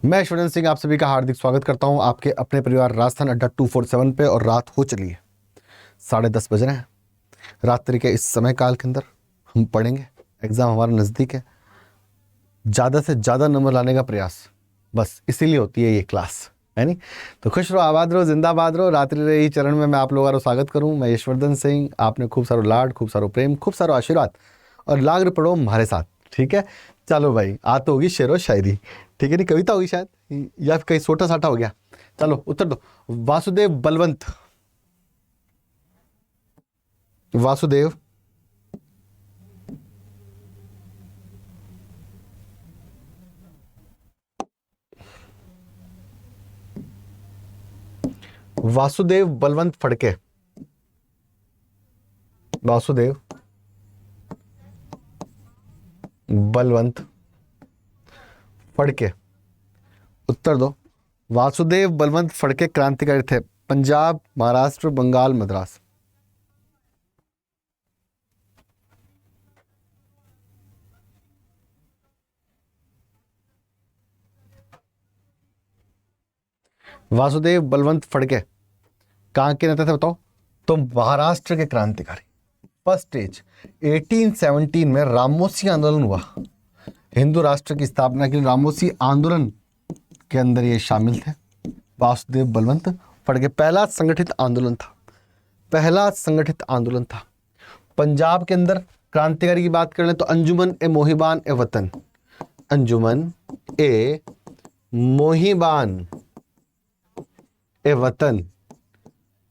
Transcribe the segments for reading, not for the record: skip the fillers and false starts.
मैं यशवर्धन सिंह आप सभी का हार्दिक स्वागत करता हूं आपके अपने परिवार राजस्थान अड्डा 247 पे। और रात हो चली है, 10:30 बज रहे हैं। रात्रि के इस समय काल के अंदर हम पढ़ेंगे। एग्ज़ाम हमारा नज़दीक है, ज़्यादा से ज़्यादा नंबर लाने का प्रयास, बस इसीलिए होती है ये क्लास, है नहीं? तो खुश रहो, आबाद रहो, जिंदाबाद रहो। रात्रि रही चरण में मैं आप लोगों का स्वागत करूँ। मैं यशवर्धन सिंह, आपने खूब सारो लाड, खूब सारो प्रेम, खूब सारो आशीर्वाद और लाग पढ़ो हमारे साथ। ठीक है, चलो भाई, आ तो होगी शेरो शायरी, ठीक है नहीं, कविता होगी शायद, या कहीं सोटा साटा हो गया। चलो उत्तर दो। वासुदेव बलवंत, वासुदेव वासुदेव बलवंत फड़के, वासुदेव बलवंत फड़के, उत्तर दो। वासुदेव बलवंत फड़के क्रांतिकारी थे, पंजाब, महाराष्ट्र, बंगाल, मद्रास। वासुदेव बलवंत फड़के कहाँ के नेता थे बताओ? तो महाराष्ट्र के क्रांतिकारी। फर्स्ट स्टेज 1817 में रामोसी आंदोलन हुआ। हिंदू राष्ट्र की स्थापना के लिए रामोसी आंदोलन के अंदर ये शामिल थे। वासुदेव बलवंत फड़के पहला संगठित आंदोलन था, पहला संगठित आंदोलन था। पंजाब के अंदर क्रांतिकारी की बात कर लें तो अंजुमन ए मोहिबान ए वतन, अंजुमन ए मोहिबान ए वतन,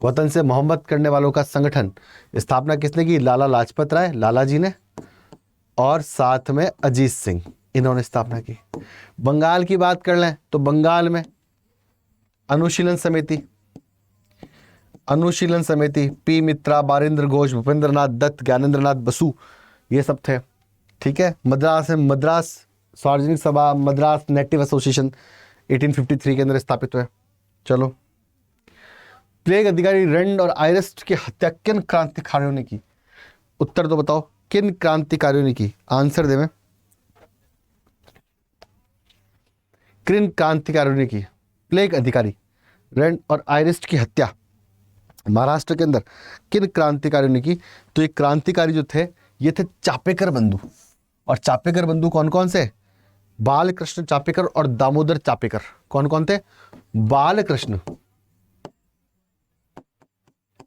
वतन से मोहब्बत करने वालों का संगठन, स्थापना किसने की? लाला लाजपत राय, लाला जी ने, और साथ में अजीत सिंह, इन्होंने स्थापना की। बंगाल की बात कर लें तो बंगाल में अनुशीलन समिति, अनुशीलन समिति पी मित्रा, बारिंद्र घोष, भूपेंद्र नाथ दत्त, ज्ञानेंद्र नाथ बसु, ये सब थे। ठीक है, मद्रास में मद्रास सार्वजनिक सभा, मद्रास नेटिव एसोसिएशन 1853 के अंदर स्थापित हुए। चलो, प्लेग अधिकारी रंड और आयरस्ट की हत्या किन क्रांतिकारियों ने की? उत्तर तो बताओ, किन क्रांतिकारियों ने की? आंसर दे में, किन क्रांतिकारियों ने की प्लेग अधिकारी रंड और आयरस्ट की हत्या महाराष्ट्र के अंदर किन क्रांतिकारियों ने की? तो ये क्रांतिकारी जो थे ये थे चापेकर बंधु। और चापेकर बंधु कौन कौन से? बालकृष्ण चापेकर और दामोदर चापेकर। कौन कौन थे? बालकृष्ण,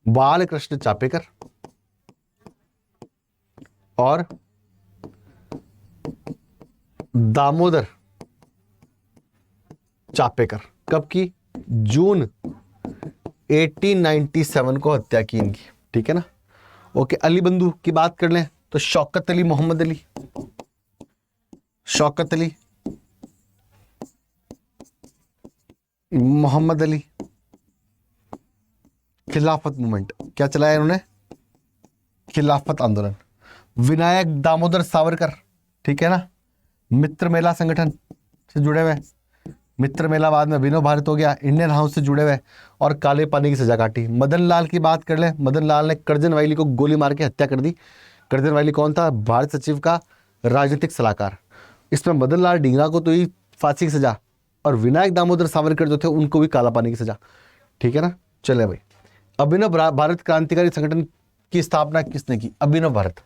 बालकृष्ण चापेकर और दामोदर चापेकर। कब की? जून 1897 को हत्या की इनकी। ठीक है ना? ओके, अली बंधु की बात कर लें तो शौकत अली, मोहम्मद अली, शौकत अली, मोहम्मद अली। खिलाफत मूवमेंट क्या चलाया इन्होंने? खिलाफत आंदोलन। विनायक दामोदर सावरकर, ठीक है ना, मित्र मेला संगठन से जुड़े हुए, मित्र मेला बाद में विनोद भारत हो गया, इंडियन हाउस से जुड़े हुए, और काले पानी की सजा काटी। मदन लाल की बात कर ले, मदन लाल ने करजन वाइली को गोली मार के हत्या कर दी। करजन वाइली कौन था? भारत सचिव का राजनीतिक सलाहकार। इसमें मदन लाल डींगरा को तो ही फांसी की सजा, और विनायक दामोदर सावरकर जो थे उनको भी काला पानी की सजा। ठीक है ना? चले भाई, अभिनव भारत क्रांतिकारी संगठन की स्थापना किसने की? अभिनव भारत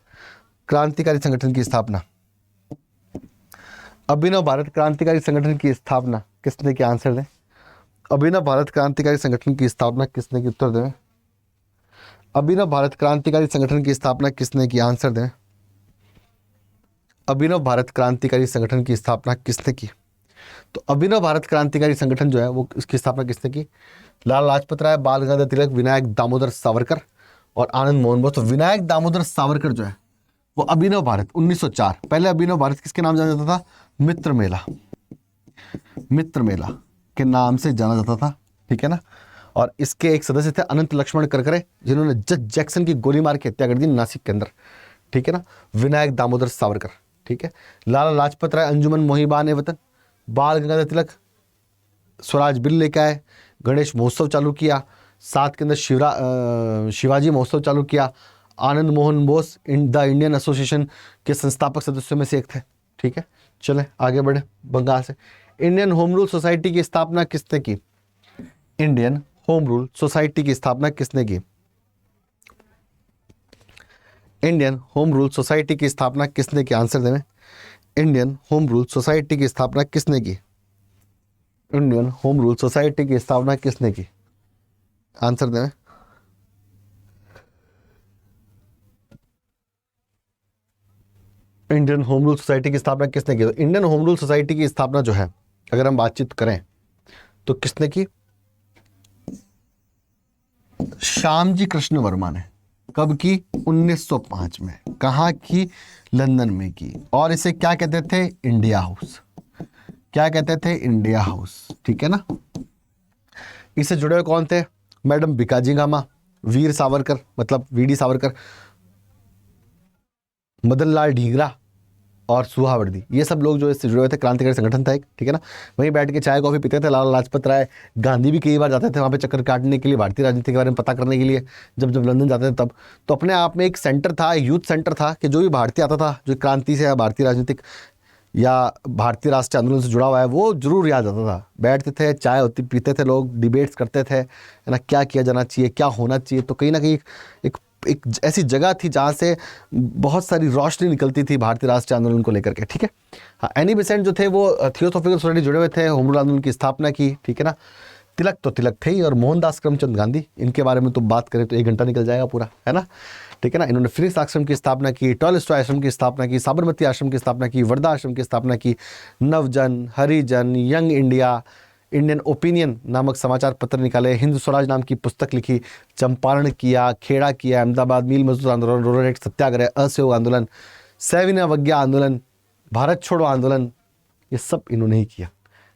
क्रांतिकारी संगठन की स्थापना, अभिनव भारत क्रांतिकारी संगठन की स्थापना किसने की? आंसर दें। अभिनव भारत क्रांतिकारी संगठन की स्थापना किसने की? उत्तर दें। अभिनव भारत क्रांतिकारी संगठन की स्थापना किसने की? आंसर दें। अभिनव भारत क्रांतिकारी संगठन की स्थापना किसने की? तो अभिनव भारत क्रांतिकारी संगठन जो है वो इसकी स्थापना किसने की? लाला लाजपत राय, बाल गंगाधर तिलक, विनायक दामोदर सावरकर और आनंद मोहन बोस। तो विनायक दामोदर सावरकर जो है वो अभिनव भारत 1904, पहले अभिनव भारत किसके नाम जाना जाता था? मित्र मेला, मित्र मेला के नाम से जाना जाता था। ठीक है ना? और इसके एक सदस्य थे अनंत लक्ष्मण करकरे, जिन्होंने जज जैक्सन की गोली मार के हत्या कर दी नासिक के अंदर। ठीक है ना? विनायक दामोदर सावरकर। ठीक है, लाला लाजपत राय अंजुमन मोहिबान ए वतन, बाल गंगाधर तिलक स्वराज बिल लेके आए, गणेश महोत्सव चालू किया, साथ के अंदर शिवाजी महोत्सव चालू किया। Anand Mohan Bose the Indian association के संस्थापक सदस्यों में से एक थे। ठीक है, चले आगे बढ़े। बंगाल से इंडियन होम रूल सोसाइटी की स्थापना किसने की? इंडियन होम रूल सोसाइटी की स्थापना किसने की? इंडियन होम रूल सोसाइटी की स्थापना किसने की? आंसर देना। इंडियन होम रूल सोसाइटी की स्थापना किसने की? इंडियन होम रूल सोसाइटी की स्थापना किसने की? आंसर देना। इंडियन होम रूल सोसाइटी की स्थापना किसने की? तो इंडियन होम रूल सोसाइटी की स्थापना जो है, अगर हम बातचीत करें तो किसने की? श्यामजी कृष्ण वर्मा ने। कब की? 1905 में। कहाँ की? लंदन में की। और इसे क्या कहते थे? India house. क्या कहते थे? India house. ठीक है ना। इससे जुड़े हुए कौन थे? मैडम भिकाजी कामा, वीर सावरकर मतलब वीडी सावरकर, मदन लाल ढींगरा और सुहावर्दी। ये सब लोग जो इससे जुड़े हुए थे, क्रांतिकारी संगठन था एक। ठीक है ना। वहीं बैठ के चाय कॉफी पीते थे। लाला लाजपत राय, गांधी भी कई बार जाते थे वहाँ पे चक्कर काटने के लिए, भारतीय राजनीति के बारे में पता करने के लिए, जब जब लंदन जाते थे तब। तो अपने आप में एक सेंटर था, एक यूथ सेंटर था कि जो भी भारतीय आता था, जो क्रांति से या भारतीय राजनीतिक या भारतीय राष्ट्रीय आंदोलन से जुड़ा हुआ है, वो जरूर याद आता था। बैठते थे, चाय होती पीते थे, लोग डिबेट्स करते थे, है ना, क्या किया जाना चाहिए, क्या होना चाहिए। तो कहीं ना कहीं एक एक ऐसी जगह थी जहाँ से बहुत सारी रोशनी निकलती थी भारतीय राष्ट्रीय आंदोलन को लेकर के। ठीक है। हाँ, एनी बेसेंट जो थे वो थियोसॉफिकल सोसाइटी जुड़े हुए थे, होम रूल आंदोलन की स्थापना की। ठीक है ना। तिलक तो तिलक थे ही, और मोहनदास करमचंद गांधी, इनके बारे में तो बात करें तो 1 घंटा निकल जाएगा पूरा, है ना। ठीक है ना। इन्होंने फिनिक्स आश्रम की स्थापना की, टॉलस्टॉय आश्रम की स्थापना की, साबरमती आश्रम की स्थापना की, वर्धा आश्रम की स्थापना की, नवजन, हरिजन, यंग इंडिया, इंडियन ओपिनियन नामक समाचार पत्र निकाले, हिंद स्वराज नाम की पुस्तक लिखी, चंपारण किया, खेड़ा किया, अहमदाबाद मिल मजदूर आंदोलन, रोरेट सत्याग्रह, असहयोग आंदोलन, 7 अवज्ञा आंदोलन, भारत छोड़ो आंदोलन, ये सब इन्होंने ही किया।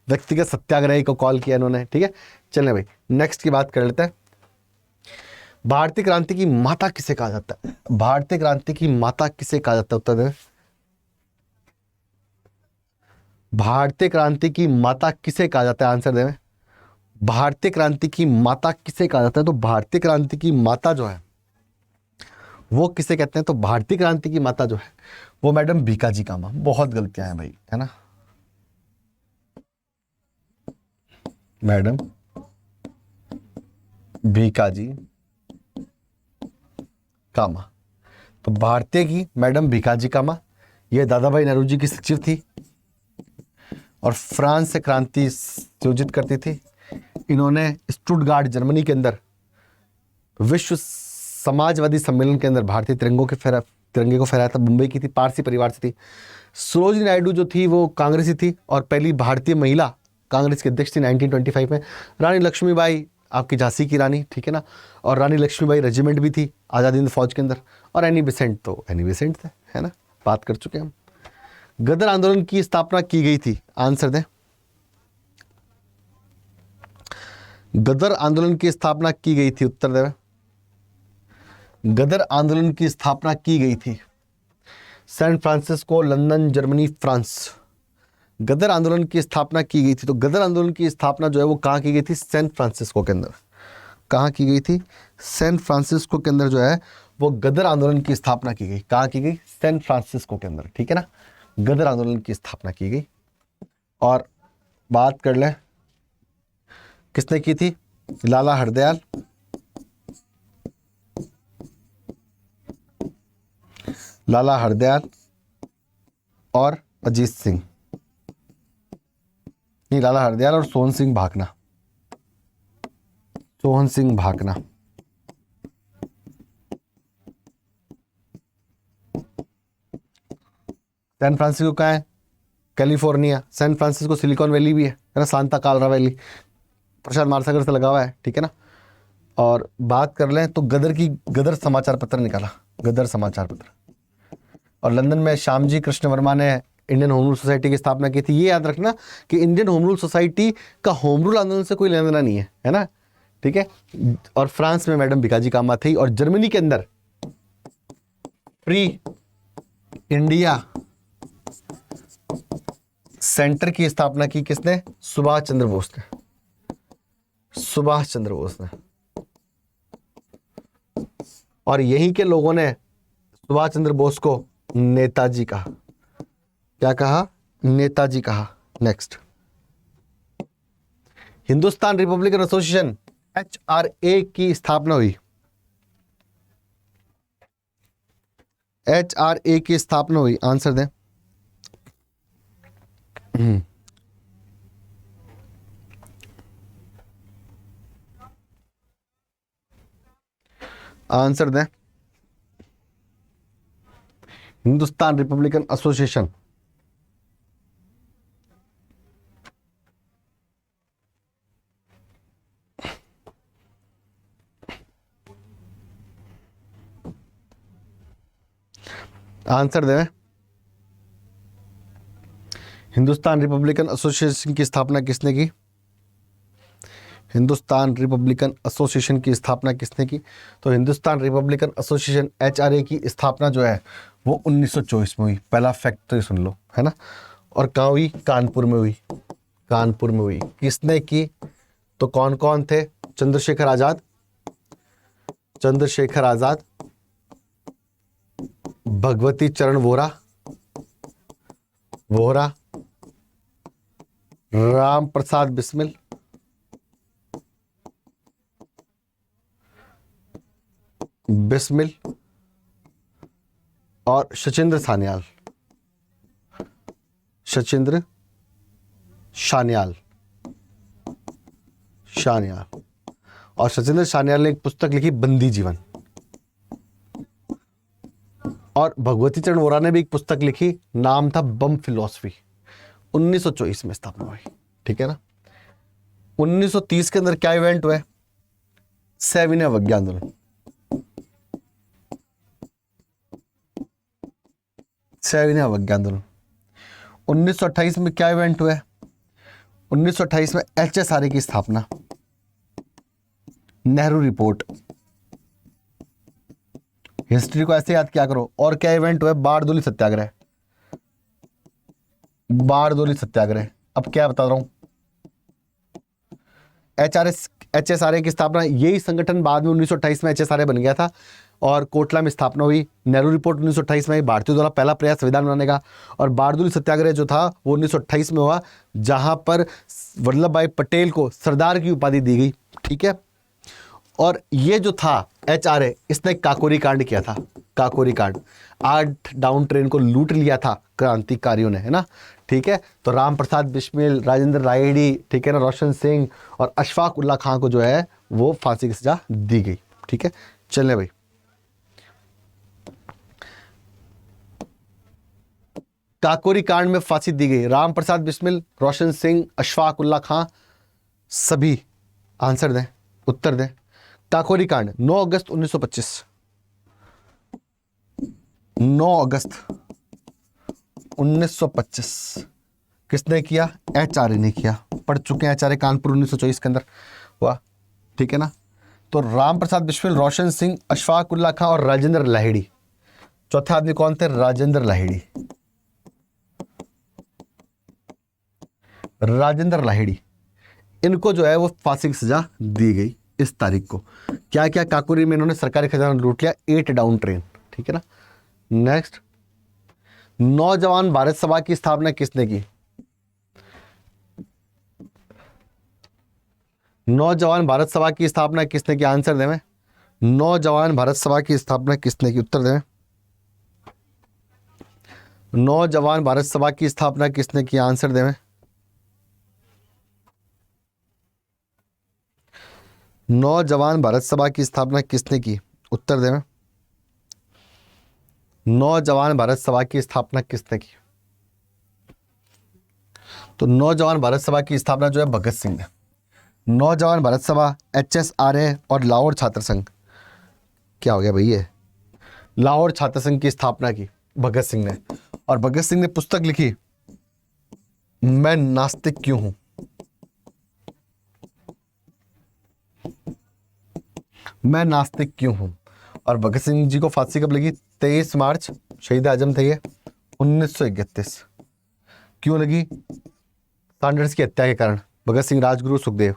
व्यक्तिगत सत्याग्रही को कॉल किया इन्होंने। ठीक है। चलें भाई, नेक्स्ट की बात कर लेते हैं। भारतीय क्रांति की माता किसे कहा जाता है? भारतीय क्रांति की माता किसे कहा जाता है? उत्तर दें। भारतीय क्रांति की माता किसे कहा जाता है? आंसर दें। भारतीय क्रांति की माता किसे कहा जाता है? तो भारतीय क्रांति की माता जो है वो किसे कहते हैं? तो भारतीय क्रांति की माता जो है वो मैडम भीकाजी कामा। बहुत गलतियां हैं भाई, है ना। मैडम भीकाजी कामा। तो भारतीय की मैडम भीकाजी कामा, ये दादा भाई नेहरू जी की सचिव थी और फ्रांस से क्रांति आयोजित करती थी। इन्होंने स्टुटगार्ट जर्मनी के अंदर विश्व समाजवादी सम्मेलन के अंदर भारतीय तिरंगे को फहराया था। मुंबई की थी, पारसी परिवार से थी। सरोजिनी नायडू जो थी वो कांग्रेसी थी और पहली भारतीय महिला कांग्रेस की अध्यक्ष थी 1925 में। रानी लक्ष्मीबाई, आपकी झांसी की रानी, ठीक है ना। और रानी लक्ष्मीबाई रेजिमेंट भी थी आज़ादी हिंद फौज के अंदर। और एनी बेसेंट तो एनी बेसेंट थे, है ना, बात कर चुके हैं हम। गदर आंदोलन की स्थापना की गई थी। आंसर दें। गदर आंदोलन की स्थापना की गई थी। उत्तर दें। गदर आंदोलन की स्थापना की गई थी San Francisco, London, Germany, France. Ghadar आंदोलन की स्थापना की गई थी। तो गदर आंदोलन की स्थापना जो है वो कहाँ की गई थी? सैन फ्रांसिस्को के अंदर। कहाँ की गई थी? सैन फ्रांसिस्को के अंदर जो है वो गदर आंदोलन की स्थापना की गई। कहाँ की गई? सैन फ्रांसिस्को के अंदर। ठीक है ना। गदर आंदोलन की स्थापना की गई। और बात कर लें किसने की थी? लाला हरदयाल, लाला हरदयाल और अजीत सिंह, नहीं, लाला हरदयाल और सोहन सिंह भाकना। सोहन सिंह भाकना। सैन फ्रांसिस्को कहाँ है? California. San Francisco Silicon Valley भी है ना, सांता क्लारा वैली, प्रशांत महासागर से लगा हुआ है। ठीक है ना। और बात कर लें तो गदर समाचार पत्र निकाला, गदर समाचार पत्र। और लंदन में श्यामजी कृष्ण वर्मा ने इंडियन होम रूल सोसाइटी की स्थापना की थी। ये याद रखना कि इंडियन होम रूल सोसाइटी का होम रूल आंदोलन से कोई लेना देना नहीं है ना। ठीक है। और फ्रांस में मैडम भिकाजी कामा थी। और जर्मनी के अंदर फ्री इंडिया सेंटर की स्थापना की किसने? सुभाष चंद्र बोस ने। सुभाष चंद्र बोस ने। और यहीं के लोगों ने सुभाष चंद्र बोस को नेताजी कहा। क्या कहा? नेताजी कहा। Next, Hindustan Republican association HRA की स्थापना हुई। HRA की स्थापना हुई, आंसर दें। आंसर दें। हिंदुस्तान रिपब्लिकन एसोसिएशन आंसर दें। हिंदुस्तान रिपब्लिकन एसोसिएशन की स्थापना किसने की? हिंदुस्तान रिपब्लिकन एसोसिएशन की स्थापना किसने की? तो हिंदुस्तान रिपब्लिकन एसोसिएशन HRA की स्थापना जो है वो 1924 में हुई। पहला फैक्ट तो ये सुन लो, है ना। और कहाँ हुई? कानपुर में हुई। कानपुर में हुई। किसने की? तो कौन कौन थे? चंद्रशेखर आजाद, चंद्रशेखर आजाद, भगवती चरण वोहरा, वोहरा, राम प्रसाद बिस्मिल, बिस्मिल और सचिंद्र सान्याल, सचिंद्र सान्याल, सान्याल। और सचिंद्र सान्याल ने एक पुस्तक लिखी, बंदी जीवन। और भगवती चरण वोहरा ने भी एक पुस्तक लिखी, नाम था बम फिलॉसफी। 1924 में स्थापना हुई, ठीक है ना। 1930 के अंदर क्या इवेंट हुआ? 7वें अवज्ञा आंदोलन। 7वें अवज्ञा आंदोलन। 1928 में क्या इवेंट हुआ? 1928 में HSRA की स्थापना, नेहरू रिपोर्ट। हिस्ट्री को ऐसे याद क्या करो। और क्या इवेंट हुआ? बारडोली सत्याग्रह, बारडोली सत्याग्रह। अब क्या बता रहा हूं, HSRA की स्थापना, यही संगठन बाद में 1928 में HSRA बन गया था और कोटला में स्थापना हुई। नेहरू रिपोर्ट 1928 में, भारतीयों द्वारा पहला प्रयास संविधान बनाने का। और बारडोली सत्याग्रह जो था वो 1928 में हुआ, जहां पर वल्लभ भाई पटेल को सरदार की उपाधि दी गई, ठीक है। और ये जो था HRA, इसने काकोरी कांड किया था। काकोरी कांड, 8 डाउन ट्रेन को लूट लिया था क्रांतिकारियों ने, है ना, ठीक है। तो राम प्रसाद बिस्मिल, राजेंद्र लाहिड़ी, ठीक है ना, रोशन सिंह और अशफाक उल्ला खां को जो है वो फांसी की सजा दी गई, ठीक है। चलिए भाई, काकोरी कांड में फांसी दी गई राम प्रसाद बिस्मिल, रोशन सिंह, अशफाक उल्ला खां, सभी। आंसर दें, उत्तर दें। काकोरी कांड 9 अगस्त 1925, 9 अगस्त 1925 किसने किया? HRA ने किया। पढ़ चुके हैं HRA कानपुर 1924 के अंदर हुआ, ठीक है ना। तो राम प्रसाद बिस्मिल, रोशन सिंह, अशफाक उल्ला खां और राजेंद्र लाहिड़ी। चौथे आदमी कौन थे? राजेंद्र लाहिड़ी, राजेंद्र लाहिड़ी। इनको जो है वो फांसी की सजा दी गई इस तारीख को। क्या क्या? काकोरी में इन्होंने सरकारी खजाना लूट लिया, 8 डाउन ट्रेन, ठीक है ना। नेक्स्ट, नौजवान भारत सभा की स्थापना किसने की? नौजवान भारत सभा की स्थापना किसने की? आंसर दें। नौजवान भारत सभा की स्थापना किसने की? उत्तर दें। नौजवान भारत सभा की स्थापना किसने की? आंसर दें। नौजवान भारत सभा की स्थापना किसने की? उत्तर दें। नौजवान भारत सभा की स्थापना किसने की? तो नौजवान भारत सभा की स्थापना जो है भगत सिंह ने। नौजवान भारत सभा, HSRA और लाहौर छात्र संघ। क्या हो गया भाई? ये लाहौर छात्र संघ की स्थापना की भगत सिंह ने। और भगत सिंह ने पुस्तक लिखी, मैं नास्तिक क्यों हूं। मैं नास्तिक क्यों हूं। और भगत सिंह जी को फांसी कब लगी? 23 मार्च, शहीद आजम थे ये, 1931। क्यों लगी? सैंडर्स की हत्या के कारण। भगत सिंह, राजगुरु, सुखदेव,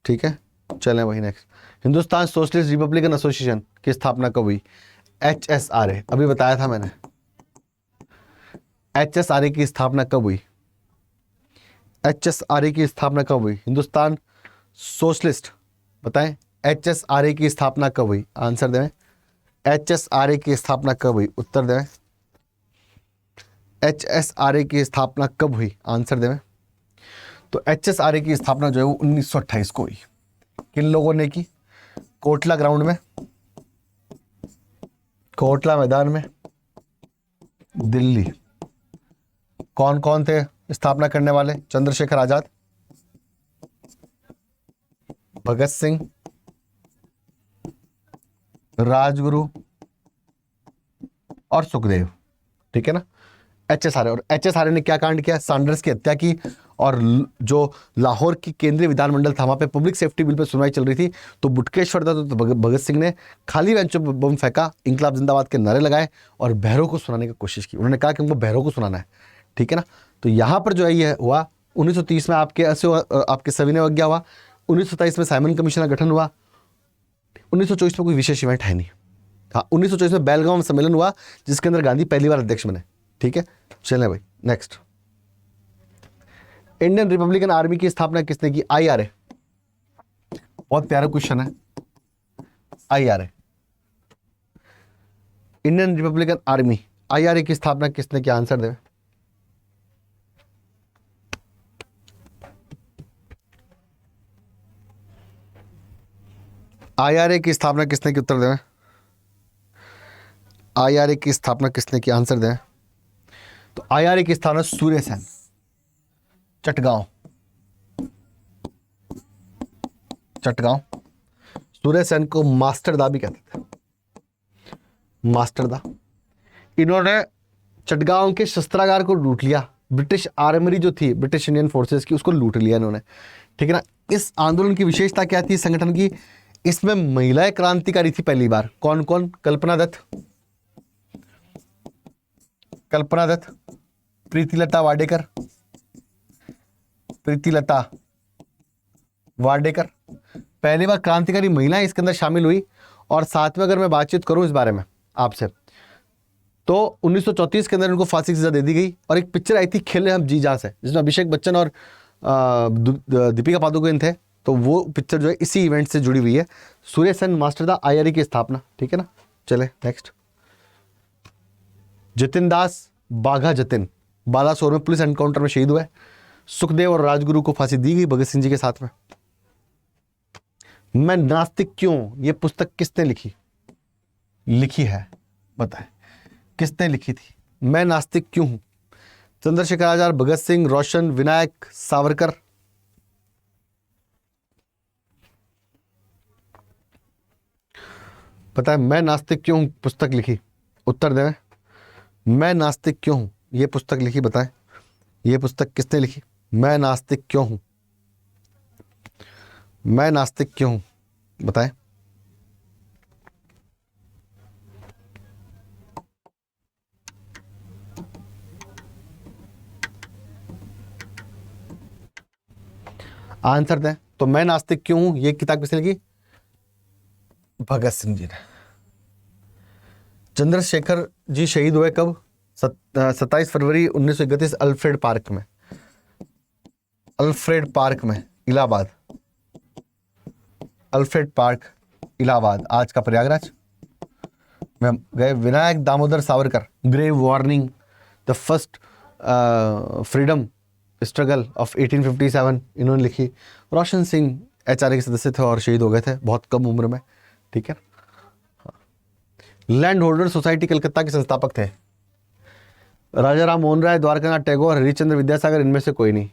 ठीक है। चलें वही next. Hindustan socialist Republican association की स्थापना कब हुई? HSRA, अभी बताया था मैंने। HSRA की स्थापना कब हुई? HSRA की स्थापना कब हुई? हिंदुस्तान सोशलिस्ट, बताएं HSRA की स्थापना कब हुई? आंसर दें। HSRA की स्थापना कब हुई? उत्तर दें। HSRA की स्थापना कब हुई? आंसर दें। तो HSRA की स्थापना जो है वो 1928 को हुई। किन लोगों ने की? कोटला ग्राउंड में, कोटला मैदान में, दिल्ली। कौन कौन थे स्थापना करने वाले? चंद्रशेखर आजाद, भगत सिंह, राजगुरु और सुखदेव। ठीक है ना। HSRA, और HSRA ने क्या कांड किया? सैंडर्स की हत्या की, और जो लाहौर की केंद्रीय विधानमंडल था वहां पे पब्लिक सेफ्टी बिल पे सुनवाई चल रही थी, तो बुटकेश्वर दत्त तो भगत सिंह ने खाली बेंचों पर बम फेंका, इंकलाब जिंदाबाद के नारे लगाए और बहरों को सुनाने की कोशिश की। उन्होंने कहा कि हमको बहरों को सुनाना है। ठीक है ना। तो यहाँ पर जो है ये हुआ 1930 में आपके सविनय अवज्ञा हुआ। 1927 में साइमन कमीशन का गठन हुआ। 1924 में कोई विशेष इवेंट है नहीं। हाँ, 1924 में बेलगांव सम्मेलन हुआ जिसके अंदर गांधी पहली बार अध्यक्ष बने। ठीक है, चलें भाई नेक्स्ट। इंडियन रिपब्लिकन आर्मी की स्थापना किसने की? IRA। बहुत प्यारा क्वेश्चन है। IRA, Indian Republican army, IRA की स्थापना किसने की? आंसर दे। IRA की स्थापना किसने की? उत्तर दें। IRA की स्थापना किसने की? आंसर दें। तो IRA की स्थापना सूर्य सेन, चटगांव, चटगांव। सूर्य सेन को मास्टरदा भी कहते थे, मास्टरदा। इन्होंने चटगांव के शस्त्रागार को लूट लिया। ब्रिटिश आर्मरी जो थी ब्रिटिश इंडियन फोर्सेस की, उसको लूट लिया इन्होंने। ठीक है ना। इस आंदोलन की विशेषता क्या थी संगठन की? इसमें महिलाएं क्रांतिकारी थी पहली बार। कौन कौन? कल्पना दत्त, कल्पना दत्त, प्रीतिलता वाडेकर, प्रीतिलता वाडेकर, पहली बार क्रांतिकारी महिलाएं इसके अंदर शामिल हुई। और साथ में अगर मैं बातचीत करूं इस बारे में आपसे, तो 1934 के अंदर इनको फांसी की सजा दे दी गई। और एक पिक्चर आई थी खेले हम जी जान से, जिसमें अभिषेक बच्चन और दीपिका पादुकोण थे। तो वो पिक्चर जो है इसी इवेंट से जुड़ी हुई है। सूर्य सेन मास्टरदा, IRA की स्थापना। ठीक है ना। चले नेक्स्ट। जतिन दास बाघा जतिन बालासोर में पुलिस एनकाउंटर में शहीद हुए। सुखदेव और राजगुरु को फांसी दी गई भगत सिंह जी के साथ में। मैं नास्तिक क्यों, ये पुस्तक किसने लिखी है? बताएं किसने लिखी थी? मैं नास्तिक क्यों हूं? चंद्रशेखर आजाद, भगत सिंह, रोशन, विनायक, सावरकर। पता है मैं नास्तिक क्यों हूं पुस्तक लिखी? उत्तर दें। मैं नास्तिक क्यों हूं ये पुस्तक लिखी, बताएं ये पुस्तक किसने लिखी? मैं नास्तिक क्यों हूं, मैं नास्तिक क्यों हूं, बताएं। आंसर दें। तो मैं नास्तिक क्यों हूं ये किताब किसने लिखी? भगत सिंह जी ने। चंद्रशेखर जी शहीद हुए कब? 27 फरवरी 1931 अल्फ्रेड पार्क में, अल्फ्रेड पार्क में, इलाहाबाद। अल्फ्रेड पार्क, इलाहाबाद, आज का प्रयागराज में गए। Vinayak Damodar Savarkar, grave warning, the first freedom struggle of 1857, इन्होंने लिखी। रोशन सिंह HRA के सदस्य थे और शहीद हो गए थे बहुत कम उम्र में। ठीक है। लैंड होल्डर सोसाइटी कलकत्ता के संस्थापक थे राजा राम मोहन राय, द्वारकानाथ टैगोर, हरिश्चंद्र विद्यासागर, इनमें से कोई नहीं।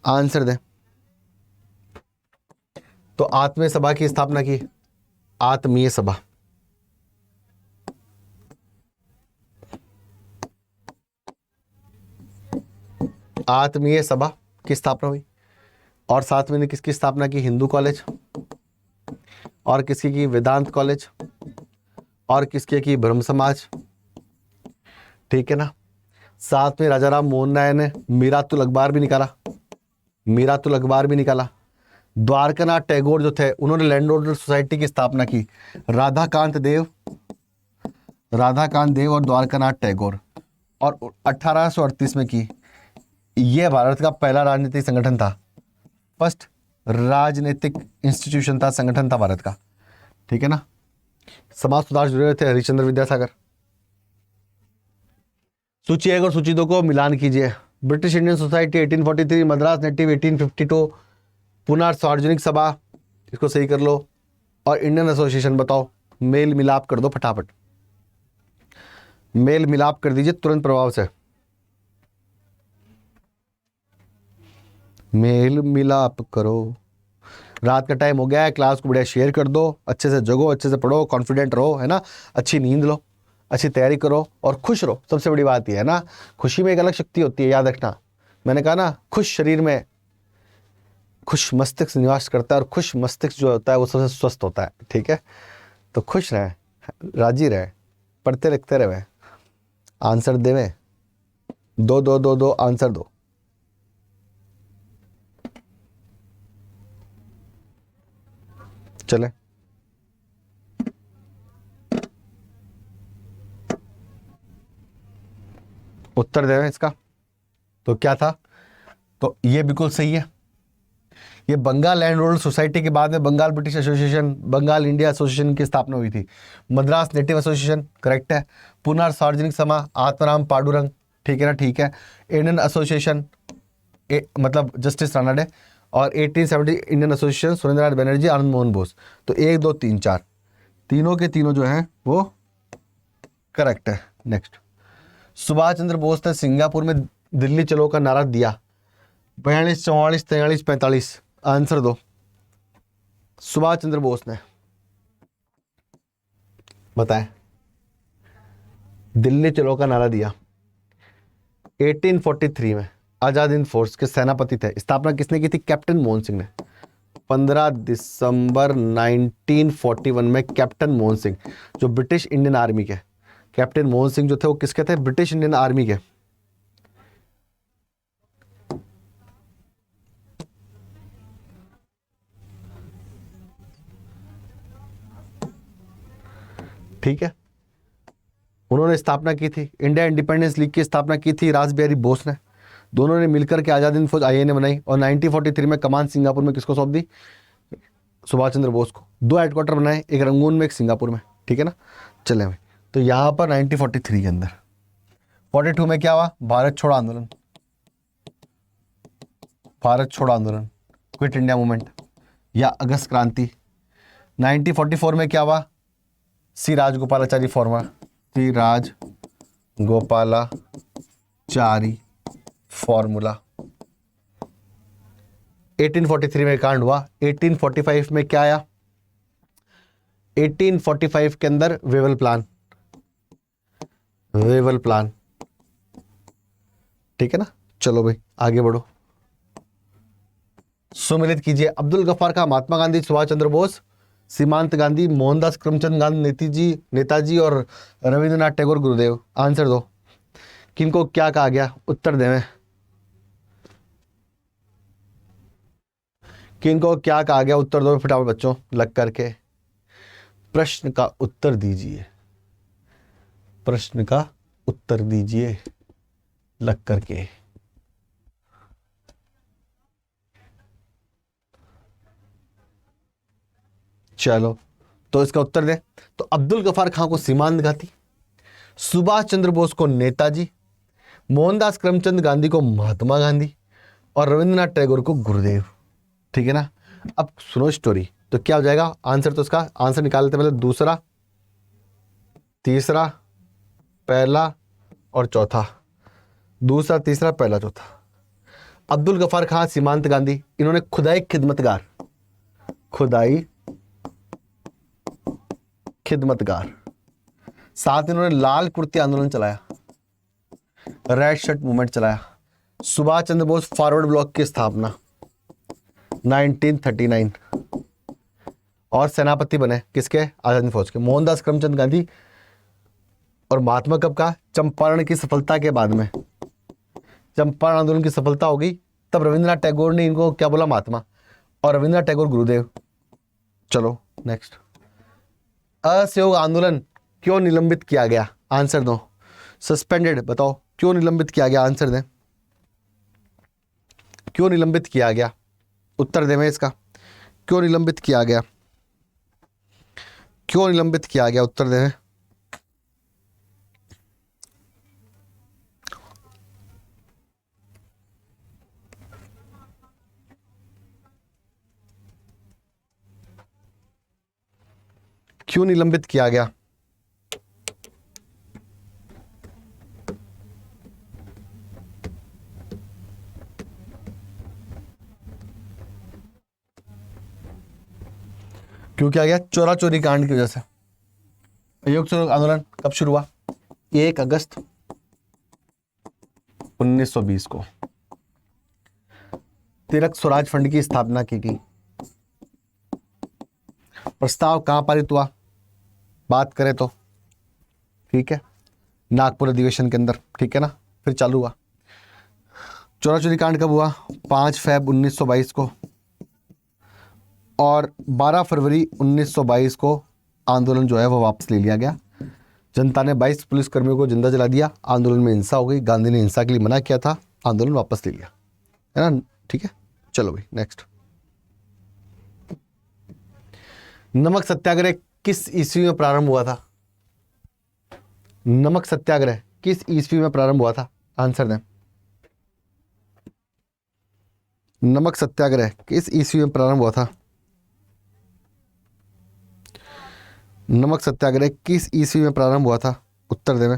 आंसर दें। तो आत्मीय सभा की स्थापना की, आत्मीय सभा। आत्मीय सभा की स्थापना हुई। और साथ में किसकी स्थापना की? हिंदू कॉलेज, और किसकी की? वेदांत कॉलेज, और किसके की? ब्रह्म समाज। ठीक है ना। साथ में राजा राम मोहन राय ने मीरातुल अखबार भी निकाला, मीरातुल अखबार भी निकाला। द्वारकानाथ टैगोर जो थे उन्होंने लैंड होल्डर सोसाइटी की स्थापना की। राधाकांत देव, राधाकांत देव और द्वारकानाथ टैगोर, और 1838 में की। यह भारत का पहला राजनीतिक संगठन था, फर्स्ट राजनीतिक इंस्टीट्यूशन था, संगठन था भारत का, ठीक है ना। समाज सुधार जुड़े हुए थे हरिश्चंद्र विद्यासागर। सूची 1 और सूची 2 को मिलान कीजिए। British Indian society 1843, Madras native 1852, पुनः सार्वजनिक सभा, इसको सही कर लो, और इंडियन एसोसिएशन बताओ। मेल मिलाप कर दो फटाफट, मेल मिलाप कर दीजिए तुरंत प्रभाव से, मेल मिलाप करो। रात का टाइम हो गया है, क्लास को बढ़िया शेयर कर दो, अच्छे से जगो, अच्छे से पढ़ो, कॉन्फिडेंट रहो, है ना, अच्छी नींद लो, अच्छी तैयारी करो और खुश रहो। सबसे बड़ी बात यह है ना, खुशी में एक अलग शक्ति होती है, याद रखना। मैंने कहा ना, खुश शरीर में खुश मस्तिष्क निवास करता है, और खुश मस्तिष्क जो होता है वो सबसे स्वस्थ होता है, ठीक है। तो खुश रहे, राजी रहे, पढ़ते लिखते रहे, आंसर देवे, दो दो दो दो आंसर दो। चले, उत्तर देवे इसका। तो क्या था, तो ये बिल्कुल सही है। ये बंगाल लैंड होल्डर सोसाइटी के बाद में Bengal British Association, Bengal India Association की स्थापना हुई थी। मद्रास नेटिव एसोसिएशन करेक्ट है। पुनः सार्वजनिक सभा आत्माराम पांडुरंग, ठीक है ना, ठीक है। इंडियन एसोसिएशन मतलब जस्टिस रानाडे, और 1870 इंडियन एसोसिएशन सुरेंद्रनाथ बनर्जी, आनंद मोहन बोस। तो 1 2 3 4 तीनों के तीनों जो हैं वो करेक्ट है। नेक्स्ट, सुभाष चंद्र बोस ने सिंगापुर में दिल्ली चलो का नारा दिया। 42 44 43 45 आंसर दो। सुभाष चंद्र बोस ने बताएं, दिल्ली चलो का नारा दिया 1843 में। आजाद हिंद फोर्स के सेनापति थे। स्थापना किसने की थी? कैप्टन मोहन सिंह ने। 15 दिसंबर 1941 में कैप्टन मोहन सिंह, जो ब्रिटिश इंडियन आर्मी के, कैप्टन मोहन सिंह जो थे वो किसके थे? ब्रिटिश इंडियन आर्मी के। ठीक है, उन्होंने स्थापना की थी। इंडिया इंडिपेंडेंस लीग की स्थापना की थी रास बिहारी बोस ने। दोनों ने मिलकर के आजाद हिंद फौज INA बनाई, और 1943 में कमान सिंगापुर में किसको सौंप दी? सुभाष चंद्र बोस को। 2 हेडक्वार्टर बनाए, एक रंगून में एक सिंगापुर में, ठीक है ना। चले भाई, तो यहां पर 1943 के अंदर 42 में क्या हुआ? भारत छोड़ो आंदोलन, भारत छोड़ो आंदोलन, क्विट इंडिया मूवमेंट या अगस्त क्रांति। 1944 में क्या हुआ? सी राजगोपालाचारी फॉर्मूला, सी राजगोपालाचारी फॉर्मूला। 1843 में कांड हुआ। 1845 में क्या आया? 1845 के अंदर वेवल प्लान, वेवल प्लान, ठीक है ना। चलो भाई आगे बढ़ो, सुमिलित कीजिए। अब्दुल गफ्फार खां, महात्मा गांधी, सुभाष चंद्र बोस, सीमांत गांधी, मोहनदास करमचंद गांधी, नेताजी और रविंद्रनाथ टैगोर, गुरुदेव। आंसर दो, किनको क्या कहा गया? उत्तर देवें, किनको क्या कहा गया? उत्तर दो फटाफट बच्चों, लग करके प्रश्न का उत्तर दीजिए, प्रश्न का उत्तर दीजिए लग करके। चलो, तो इसका उत्तर दे। तो अब्दुल गफ्फार खां को सीमांत गांधी, सुभाष चंद्र बोस को नेताजी, मोहनदास करमचंद गांधी को महात्मा गांधी, और रविंद्रनाथ टैगोर को गुरुदेव, ठीक है ना। अब सुनो स्टोरी, तो क्या हो जाएगा आंसर? तो इसका आंसर निकालते पहले दूसरा, तीसरा, पहला और चौथा। दूसरा, तीसरा, पहला, चौथा। अब्दुल गफ्फार खां, सीमांत गांधी, इन्होंने खुदाई खिदमतगार, खुदाई खिदमतगार, साथ इन्होंने लाल कुर्ती आंदोलन चलाया, रेड शर्ट मूवमेंट चलाया। सुभाष चंद्र बोस फॉरवर्ड ब्लॉक की स्थापना 1939, और सेनापति बने किसके? आजाद हिंद फौज के। मोहनदास करमचंद गांधी और महात्मा कब का? चंपारण की सफलता के बाद में, चंपारण आंदोलन की सफलता हो गई तब रविंद्रनाथ टैगोर ने इनको क्या बोला? महात्मा, और रविंद्रनाथ टैगोर गुरुदेव। चलो नेक्स्ट, असहयोग आंदोलन क्यों निलंबित किया गया? आंसर दो। सस्पेंडेड, बताओ क्यों निलंबित किया गया? आंसर दें। क्यों निलंबित किया गया? उत्तर दें इसका, क्यों निलंबित किया गया? क्यों निलंबित किया गया? उत्तर दें। क्यों निलंबित किया गया? क्यों किया गया? चोरा चोरी कांड की वजह से। अयोग्य आंदोलन कब शुरू हुआ? 1 अगस्त 1920 को तिलक स्वराज फंड की स्थापना की गई। प्रस्ताव कहां पारित हुआ? बात करें तो ठीक है, नागपुर अधिवेशन के अंदर, ठीक है ना। फिर चालू हुआ। चोरा चोरी कांड कब हुआ? 5 फरवरी 1922 को, और 12 फरवरी 1922 को आंदोलन जो है वो वापस ले लिया गया। जनता ने 22 पुलिसकर्मियों को जिंदा जला दिया। आंदोलन में हिंसा हो गई। गांधी ने हिंसा के लिए मना किया था, आंदोलन वापस ले लिया, है ना। ठीक है, चलो भाई नेक्स्ट। नमक सत्याग्रह किस ईस्वी में प्रारंभ हुआ था? नमक सत्याग्रह किस ईस्वी में प्रारंभ हुआ था? आंसर दें। नमक सत्याग्रह किस ईस्वी में प्रारंभ हुआ था? नमक सत्याग्रह किस ईस्वी में प्रारंभ हुआ था? उत्तर दें।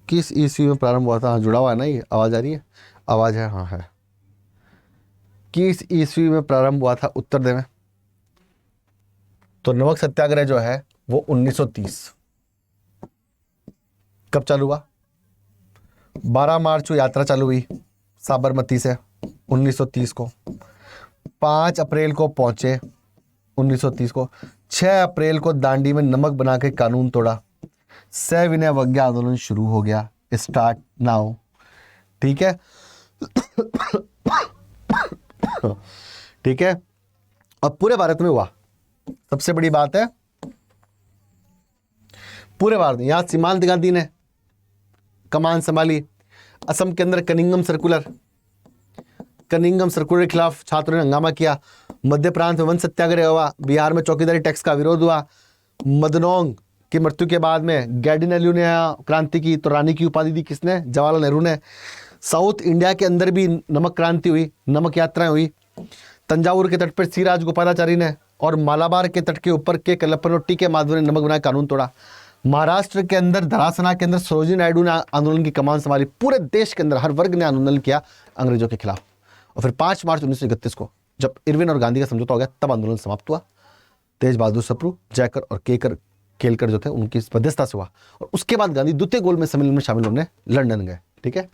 किस ईस्वी में प्रारंभ हुआ था? हाँ, जुड़ा हुआ है ना, ये आवाज आ रही है? आवाज है, हाँ है। किस ईस्वी में प्रारंभ हुआ था? उत्तर दें। तो नमक सत्याग्रह जो है वो 1930। कब चालू हुआ? 12 मार्च को यात्रा चालू हुई साबरमती से 1930 को। 5 अप्रैल को पहुंचे 1930 को। 6 अप्रैल को दांडी में नमक बना के कानून तोड़ा। सविनय अवज्ञा आंदोलन शुरू हो गया, स्टार्ट नाउ। ठीक है ठीक है। अब पूरे भारत में हुआ, सबसे बड़ी बात है पूरे भारत में। यहां सीमांत गांधी ने कमान संभाली। असम के अंदर कनिंगम सर्कुलर के खिलाफ छात्रों ने हंगामा किया। मध्य प्रांत में वन सत्याग्रह हुआ। बिहार में चौकीदारी टैक्स का विरोध हुआ। मदनोंग की मृत्यु के बाद में गैडिनेल्यू ने क्रांति की, तो रानी की उपाधि दी किसने? जवाहरलाल नेहरू ने। साउथ इंडिया के अंदर भी नमक क्रांति हुई, नमक यात्राएं हुई। तंजावुर के तट पर सी राजगोपालाचारी ने, और मालाबार के तट के ऊपर के कल्लप्पन और टी के माधव ने नमक बनाया कानून तोड़ा। महाराष्ट्र के अंदर धरासना के अंदर सरोजिनी नायडू ने आंदोलन की कमान संभाली। पूरे देश के अंदर हर वर्ग ने आंदोलन किया अंग्रेजों के खिलाफ। और फिर 5 मार्च 1931 को जब इरविन और गांधी का समझौता हो गया, तब आंदोलन समाप्त हुआ। तेज बहादुर सप्रू, जयकर और केलकर जो थे उनकी मध्यस्थता से हुआ। और उसके बाद गांधी द्वितीय गोलमेज सम्मेलन में शामिल होने लंदन गए। ठीक है।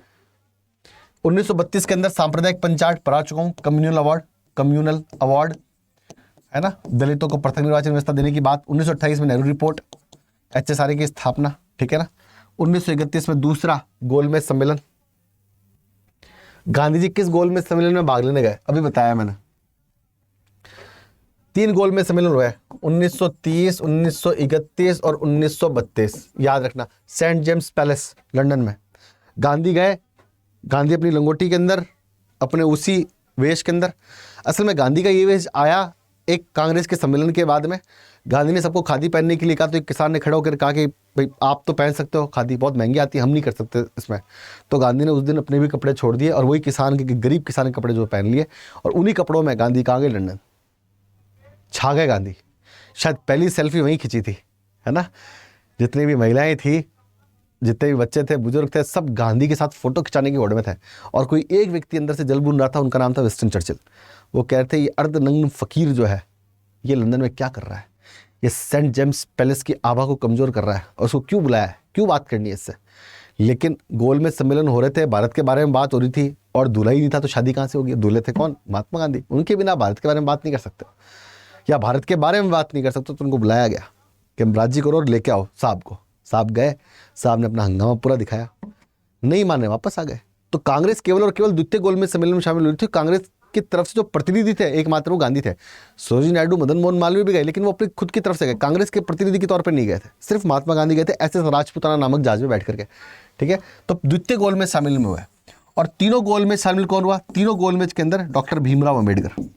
1932 के अंदर सांप्रदायिक पंचायत पढ़ा चुका हूं, कम्युनल अवार्ड, है ना। दलितों को पृथक निर्वाचन व्यवस्था देने की बात। 1928 में नेहरू रिपोर्ट, HSRA की स्थापना, ठीक है ना। 1931 में दूसरा गोलमेज सम्मेलन। गांधी जी किस गोलमेज सम्मेलन में भाग लेने गए? अभी बताया मैंने। 3 गोलमेज सम्मेलन हुए, 1930, 1931 और 1932। याद रखना, सेंट जेम्स पैलेस लंदन में गांधी गए। गांधी अपनी लंगोटी के अंदर, अपने उसी वेश के अंदर। असल में गांधी का ये वेश आया एक कांग्रेस के सम्मेलन के बाद में। गांधी ने सबको खादी पहनने के लिए कहा, तो एक किसान ने खड़ा होकर कहा कि भाई आप तो पहन सकते हो, खादी बहुत महंगी आती है, हम नहीं कर सकते इसमें। तो गांधी ने उस दिन अपने भी कपड़े छोड़ दिए और वही किसान के, गरीब किसान के कपड़े जो पहन लिए, और उन्हीं कपड़ों में गांधी कहाँ गए? लंदन छा गए गांधी। शायद पहली सेल्फी वहीं खिंची थी, है ना। जितनी भी महिलाएं थी, जितने भी बच्चे थे, बुजुर्ग थे, सब गांधी के साथ फोटो खिंचाने की होड़ में थे। और कोई एक व्यक्ति अंदर से जल भून रहा था, उनका नाम था विंस्टन चर्चिल। वो कह रहे थे, ये अर्धनग्न फकीर जो है ये लंदन में क्या कर रहा है? ये सेंट जेम्स पैलेस की आभा को कमजोर कर रहा है, और उसको क्यों बुलाया है, क्यों बात करनी है इससे। लेकिन गोलमेज सम्मेलन हो रहे थे, भारत के बारे में बात हो रही थी, और दूल्हा ही नहीं था तो शादी कहाँ से होगी? दूल्हे थे कौन? महात्मा गांधी। उनके बिना भारत के बारे में बात नहीं कर सकते, या भारत के बारे में बात नहीं कर सकते, तो उनको बुलाया गया कि राजी करो और लेके आओ साहब को। साहब गए, साहब ने अपना हंगामा पूरा दिखाया, नहीं माने, वापस आ गए। तो कांग्रेस केवल और केवल द्वितीय गोलमेज सम्मेलन में शामिल हुई थी। कांग्रेस की तरफ से जो प्रतिनिधि थे एकमात्र वो गांधी थे। सरोजिनी नायडू, मदन मोहन मालवीय भी गए, लेकिन वो अपनी खुद की तरफ से गए, कांग्रेस के प्रतिनिधि के तौर पर नहीं गए थे। सिर्फ महात्मा गांधी गए थे, ऐसे राजपूताना नामक जहाज में बैठ करके। ठीक है। तो द्वितीय गोलमेज सम्मेलन में हुआ है। और तीनों गोल में शामिल कौन हुआ? तीनों गोल मैच के अंदर डॉक्टर भीमराव अंबेडकर।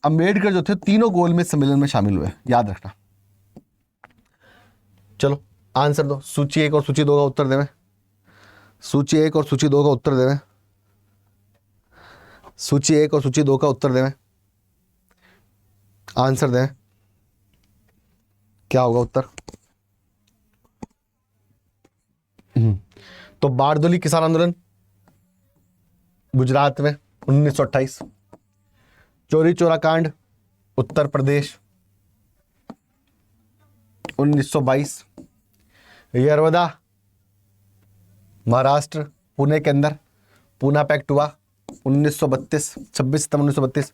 अंबेडकर जो थे तीनों गोल मैच सम्मेलन में शामिल हुए, याद रखना। चलो आंसर दो, सूची 1 और सूची 2 का उत्तर देवे। सूची 1 और सूची 2 का उत्तर देवे। सूची 1 और सूची 2 का उत्तर देवे, आंसर दें। क्या होगा उत्तर? तो बारदोली किसान आंदोलन गुजरात में 1928, चोरी चोरा कांड उत्तर प्रदेश 1922, यरवदा महाराष्ट्र पुणे के अंदर पूना पैक्ट हुआ 1932, 26 सितंबर 1932।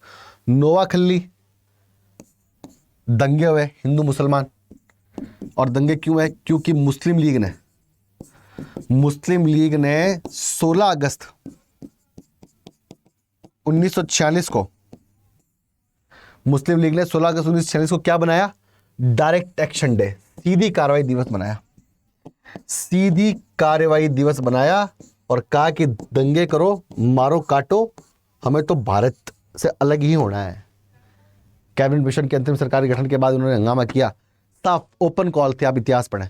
नोवाखली दंगे हुए हिंदू मुसलमान, और दंगे क्यों है? क्योंकि मुस्लिम लीग ने 16 अगस्त 1946 को, मुस्लिम लीग ने 16 अगस्त 1946 को क्या बनाया? डायरेक्ट एक्शन डे, सीधी कार्रवाई दिवस बनाया। सीधी कार्रवाई दिवस बनाया और कहा कि दंगे करो, मारो काटो, हमें तो भारत से अलग ही होना है। कैबिनेट मिशन के अंतिम सरकार के गठन के बाद उन्होंने हंगामा किया, साफ ओपन कॉल थे, आप इतिहास पढ़ें।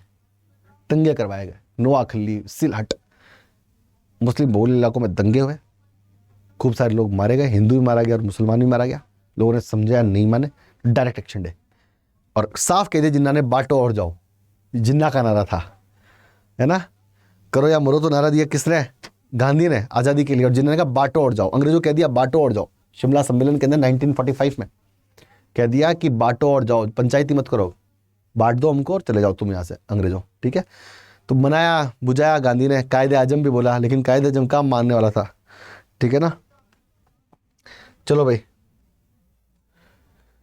दंगे करवाए गए, नोआखली, सिलहट, मुस्लिम बहुल इलाकों में दंगे हुए, खूब सारे लोग मारे गए, हिंदू भी मारा गया और मुसलमान भी मारा गया। लोगों ने समझा, नहीं माने, डायरेक्ट एक्शन डे। और साफ कह दिया, जिन्ना ने बांटो और जाओ, जिन्ना का नारा था, है ना, करो या मरो तो नारा दिया किसने? गांधी ने, आज़ादी के लिए। और जिन्होंने कहा बांटो और जाओ, अंग्रेजों कह दिया बांटो और जाओ। शिमला सम्मेलन के अंदर 1945 में कह दिया कि बांटो और जाओ, पंचायती मत करो, बांट दो हमको और चले जाओ तुम यहाँ से अंग्रेजों, ठीक है। तो मनाया बुझाया गांधी ने, कायदे आजम भी बोला, लेकिन कायदे आजम काम मानने वाला था, ठीक है ना। चलो भाई,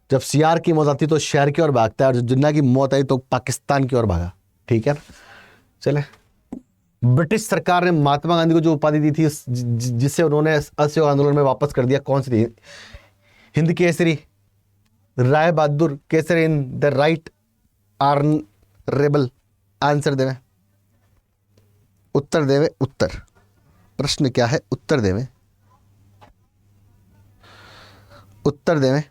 जब सीआर की मौत आती तो शहर की ओर भागता है, और जब जिन्ना की मौत आई तो पाकिस्तान की ओर भागा, ठीक है ना। चले, ब्रिटिश सरकार ने महात्मा गांधी को जो उपाधि दी थी, जिससे उन्होंने असहयोग आंदोलन में वापस कर दिया, कौन सी थी? Hind Kesari, Rai Bahadur Kesari in the right honourable. Answer देवे, उत्तर देवे, उत्तर। प्रश्न क्या है? उत्तर देवे, उत्तर देवे।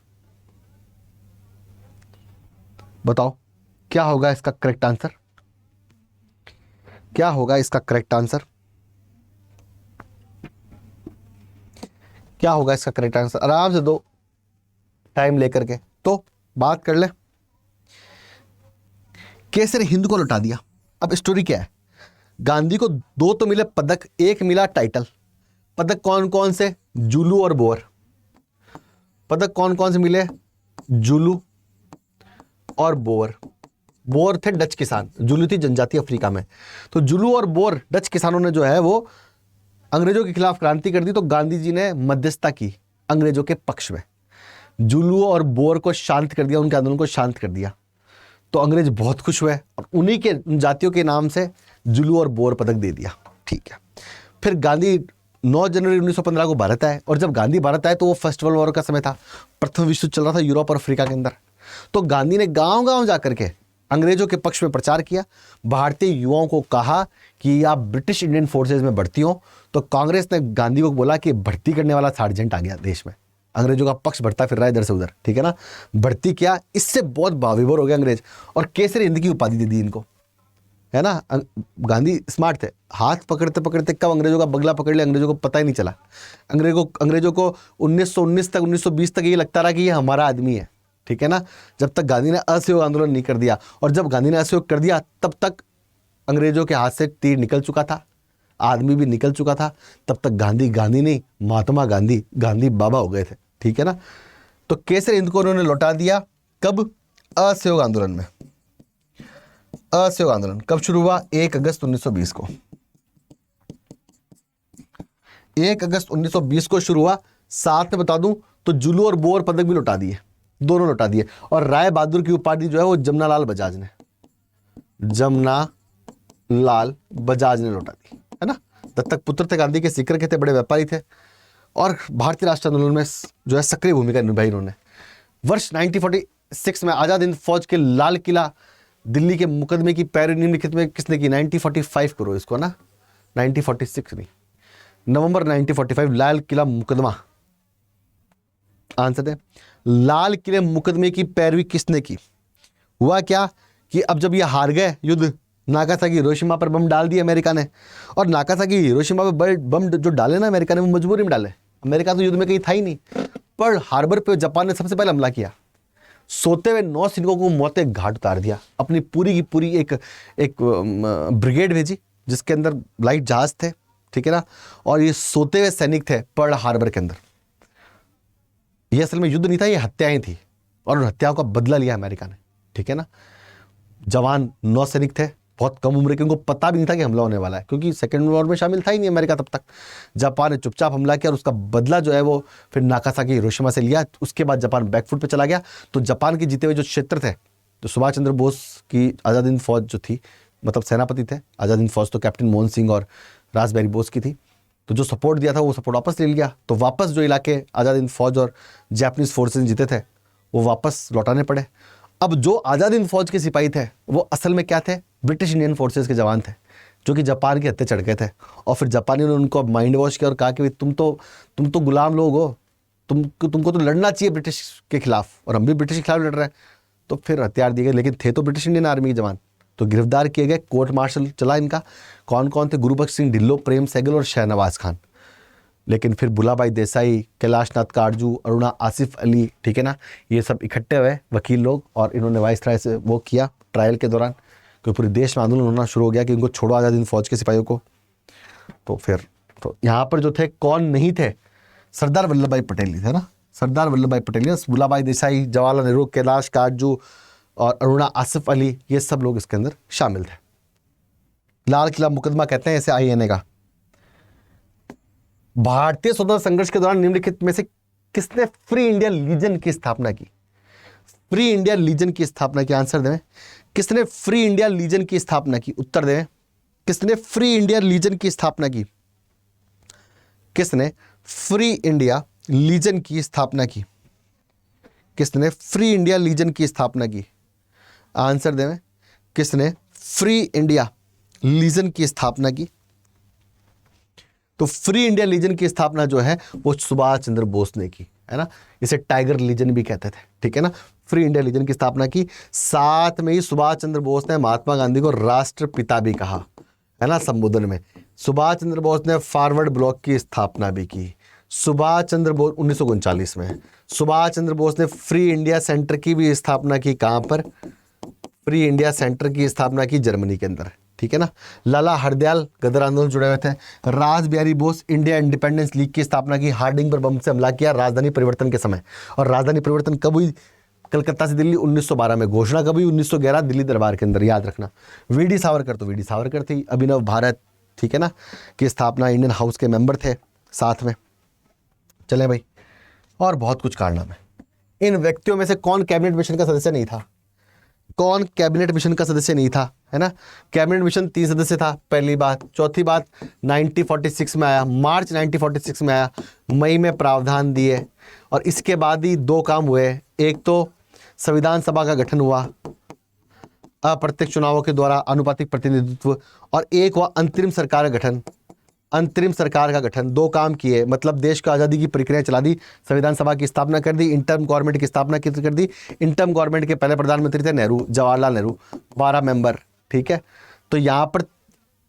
बताओ क्या होगा इसका करेक्ट आंसर? क्या होगा इसका करेक्ट आंसर? क्या होगा इसका करेक्ट आंसर? आराम से दो, टाइम लेकर के। तो बात कर ले, केसरी हिंद को लौटा दिया। अब स्टोरी क्या है? गांधी को 2 तो मिले पदक, 1 मिला टाइटल। पदक कौन कौन से? जुलू और बोअर। पदक कौन कौन से मिले? जुलू और बोअर। बोअर थे डच किसान, जुलू थी जनजातीय अफ्रीका में। तो जुलू और बोअर डच किसानों ने जो है वो अंग्रेजों के खिलाफ क्रांति कर दी, तो गांधी जी ने मध्यस्थता की अंग्रेजों के पक्ष में, जुलू और बोअर को शांत कर दिया, उनके आंदोलन को शांत कर दिया। तो अंग्रेज बहुत खुश हुए और उन्हीं के जातियों के नाम से जुलू और बोअर पदक दे दिया, ठीक है। फिर गांधी 9 जनवरी 1915 को भारत आए, और जब गांधी भारत आए तो वो फर्स्ट वर्ल्ड वॉर का समय था, प्रथम विश्व युद्ध चल रहा था यूरोप और अफ्रीका के अंदर। तो गांधी ने गांव गांव जाकर के अंग्रेजों के पक्ष में प्रचार किया, भारतीय युवाओं को कहा कि आप ब्रिटिश इंडियन फोर्सेज में भर्ती हो। तो कांग्रेस ने गांधी को बोला कि भर्ती करने वाला सार्जेंट आ गया देश में, अंग्रेजों का पक्ष बढ़ता फिर रहा है इधर से उधर, ठीक है ना। भर्ती किया, इससे बहुत बाविभोर हो गए अंग्रेज और केसरी हिंद की उपाधि दे दी इनको, है ना। गांधी स्मार्ट थे, हाथ पकड़ते पकड़ते कब अंग्रेजों का बगला पकड़ लिया अंग्रेजों को पता ही नहीं चला। अंग्रेजों को 1919 तक 1920 तक ये लगता रहा कि ये हमारा आदमी है, ठीक है ना, जब तक गांधी ने असहयोग आंदोलन नहीं कर दिया। और जब गांधी ने असहयोग कर दिया तब तक अंग्रेजों के हाथ से तीर निकल चुका था, आदमी भी निकल चुका था। तब तक गांधी नहीं, महात्मा गांधी बाबा हो गए थे, ठीक है ना। तो केसरी हिंद को उन्होंने लौटा दिया कब? असहयोग आंदोलन में। असहयोग आंदोलन कब शुरू हुआ? 1 अगस्त 1920 को। 1 अगस्त 1920 को शुरू हुआ। साथ में बता दूं तो जुलू और बोअर पदक भी लौटा दिए, दोनों लौटा दिए। और राय बहादुर की उपाधि जो है वो जमनालाल बजाज ने लौटा दी, है ना। दत्तक पुत्र थे गांधी के, सीकर के थे, बड़े व्यापारी थे और भारतीय राष्ट्र आंदोलन में जो है सक्रिय भूमिका निभाई इन्होंने। वर्ष 1946 में आजाद हिंद फौज के लाल किला दिल्ली के मुकदमे की पैरवी निम्नलिखित में किसने की? 1945 करो इसको ना, 1946 नहीं, नवंबर 1945 लाल किला मुकदमा। आंसर है लाल किले मुकदमे की पैरवी किसने की? हुआ क्या कि अब जब ये हार गए युद्ध, नागासाकी हिरोशिमा पर बम डाल दिए अमेरिका ने, और नागासाकी हिरोशिमा पर बम जो डाले ना अमेरिका ने, वो मजबूरी में डाले। अमेरिका तो युद्ध में कहीं था ही नहीं। पर्ल हार्बर पे जापान ने सबसे पहले हमला किया, सोते हुए 9 सैनिकों को मौत के घाट उतार दिया। अपनी पूरी की पूरी एक ब्रिगेड भेजी जिसके अंदर लाइट जहाज थे, ठीक है ना, और ये सोते हुए सैनिक थे पर्ल हार्बर के अंदर। ये असल में युद्ध नहीं था, ये हत्याएं थी, और उन हत्याओं का बदला लिया अमेरिका ने, ठीक है ना। जवान 9 सैनिक थे, बहुत कम उम्र के, उनको पता भी नहीं था कि हमला होने वाला है, क्योंकि सेकेंड वॉर में शामिल था ही नहीं अमेरिका तब तक। जापान ने चुपचाप हमला किया और उसका बदला जो है वो फिर नागासाकी हिरोशिमा से लिया। उसके बाद जापान बैकफुट पे चला गया। तो जापान के जीते हुए जो क्षेत्र थे, तो सुभाष चंद्र बोस की आज़ाद हिंद फौज जो थी, मतलब सेनापति थे, आज़ाद हिंद फौज तो कैप्टन मोहन सिंह और रासबिहारी बोस की थी। तो जो सपोर्ट दिया था वो सपोर्ट वापस ले लिया। तो वापस जो इलाके आज़ाद हिंद फौज और जापानीज फोर्सेज जीते थे वो वापस लौटाने पड़े। अब जो आज़ाद हिंद फौज के सिपाही थे वो असल में क्या थे? ब्रिटिश इंडियन फोर्सेस के जवान थे, जो कि जापान के हत्थे चढ़ गए थे। और फिर जापानियों ने उनको माइंड वॉश किया और कहा कि तुम तो गुलाम लोग हो, तुमको तो लड़ना चाहिए ब्रिटिश के खिलाफ, और हम भी ब्रिटिश के खिलाफ लड़ रहे हैं। तो फिर हथियार दिए गए, लेकिन थे तो ब्रिटिश इंडियन आर्मी के जवान। तो गिरफ्तार किए गए, कोर्ट मार्शल चला इनका। कौन कौन थे? गुरुबख्श सिंह ढिल्लो, प्रेम सहगल और शहनवाज खान। लेकिन फिर भुलाबाई देसाई, कैलाश नाथ काटजू, अरुणा आसिफ अली, ठीक है ना, ये सब इकट्ठे हुए वकील लोग, और इन्होंने वाइसराय से वो किया ट्रायल के दौरान, क्योंकि पूरे देश में आंदोलन होना शुरू हो गया कि इनको छोड़ो आज़ाद हिंद फौज के सिपाहियों को। तो फिर तो यहाँ पर जो थे कौन नहीं थे? सरदार वल्लभ भाई पटेल ही थे ना, सरदार वल्लभ भाई पटेल, भुलाबाई देसाई, जवाहरलाल नेहरू, कैलाश काटजू और अरुणा आसिफ अली, ये सब लोग इसके अंदर शामिल थे। लाल किला मुकदमा कहते हैं इसे INA का। भारतीय स्वतंत्रता संघर्ष के दौरान निम्नलिखित में से किसने फ्री इंडिया लीजन की स्थापना की? फ्री इंडिया लीजन की स्थापना की, आंसर दें। किसने फ्री इंडिया लीजन की स्थापना की? उत्तर दें। किसने फ्री इंडिया लीजन की स्थापना की? किसने फ्री इंडिया लीजन की स्थापना की? किसने फ्री इंडिया लीजन की स्थापना की? आंसर दें। किसने फ्री इंडिया लीजन की स्थापना की? तो फ्री इंडिया लीजन की स्थापना जो है वो सुभाष चंद्र बोस ने की, है ना। इसे टाइगर लीजन भी कहते थे, ठीक है ना। फ्री इंडिया लीजन की स्थापना की। साथ में ही सुभाष चंद्र बोस ने महात्मा गांधी को राष्ट्रपिता भी कहा, है ना, संबोधन में। सुभाष चंद्र बोस ने फॉरवर्ड ब्लॉक की स्थापना भी की। सुभाष चंद्र बोस 1939 में सुभाष चंद्र बोस ने फ्री इंडिया सेंटर की भी स्थापना की। कहाँ पर? फ्री इंडिया सेंटर की स्थापना की जर्मनी के अंदर, ठीक है ना। लाला हरदयाल गदर आंदोलन जुड़े हुए थे। Rashbehari Bose India Independence League की स्थापना की। हार्डिंग पर बम से हमला किया राजधानी परिवर्तन के समय। और राजधानी परिवर्तन कब हुई? कलकत्ता से दिल्ली 1912 में। घोषणा कब हुई? 1911 दिल्ली दरबार के अंदर, याद रखना। वीडी सावरकर, तो वीडी सावरकर थी। अभिनव भारत, ठीक है ना, की स्थापना, इंडियन हाउस के मेंबर थे साथ में। चले भाई, और बहुत कुछ कारनामे। इन व्यक्तियों में से कौन कैबिनेट मिशन का सदस्य नहीं था? कौन कैबिनेट मिशन का सदस्य नहीं था, है ना। कैबिनेट मिशन 3 सदस्य था, पहली बात। चौथी बात 1946 में आया, मार्च 1946 में आया, मई में प्रावधान दिए, और इसके बाद ही 2 काम हुए। एक तो संविधान सभा का गठन हुआ अप्रत्यक्ष चुनावों के द्वारा, अनुपातिक प्रतिनिधित्व, और एक हुआ अंतरिम सरकार का गठन। अंतरिम सरकार का गठन, 2 काम किए, मतलब देश को आज़ादी की प्रक्रिया चला दी, संविधान सभा की स्थापना कर दी, इंटर्म गवर्नमेंट की स्थापना कर दी। इंटर्म गवर्नमेंट के पहले प्रधानमंत्री थे नेहरू, जवाहरलाल नेहरू, 12 मेंबर, ठीक है। तो यहाँ पर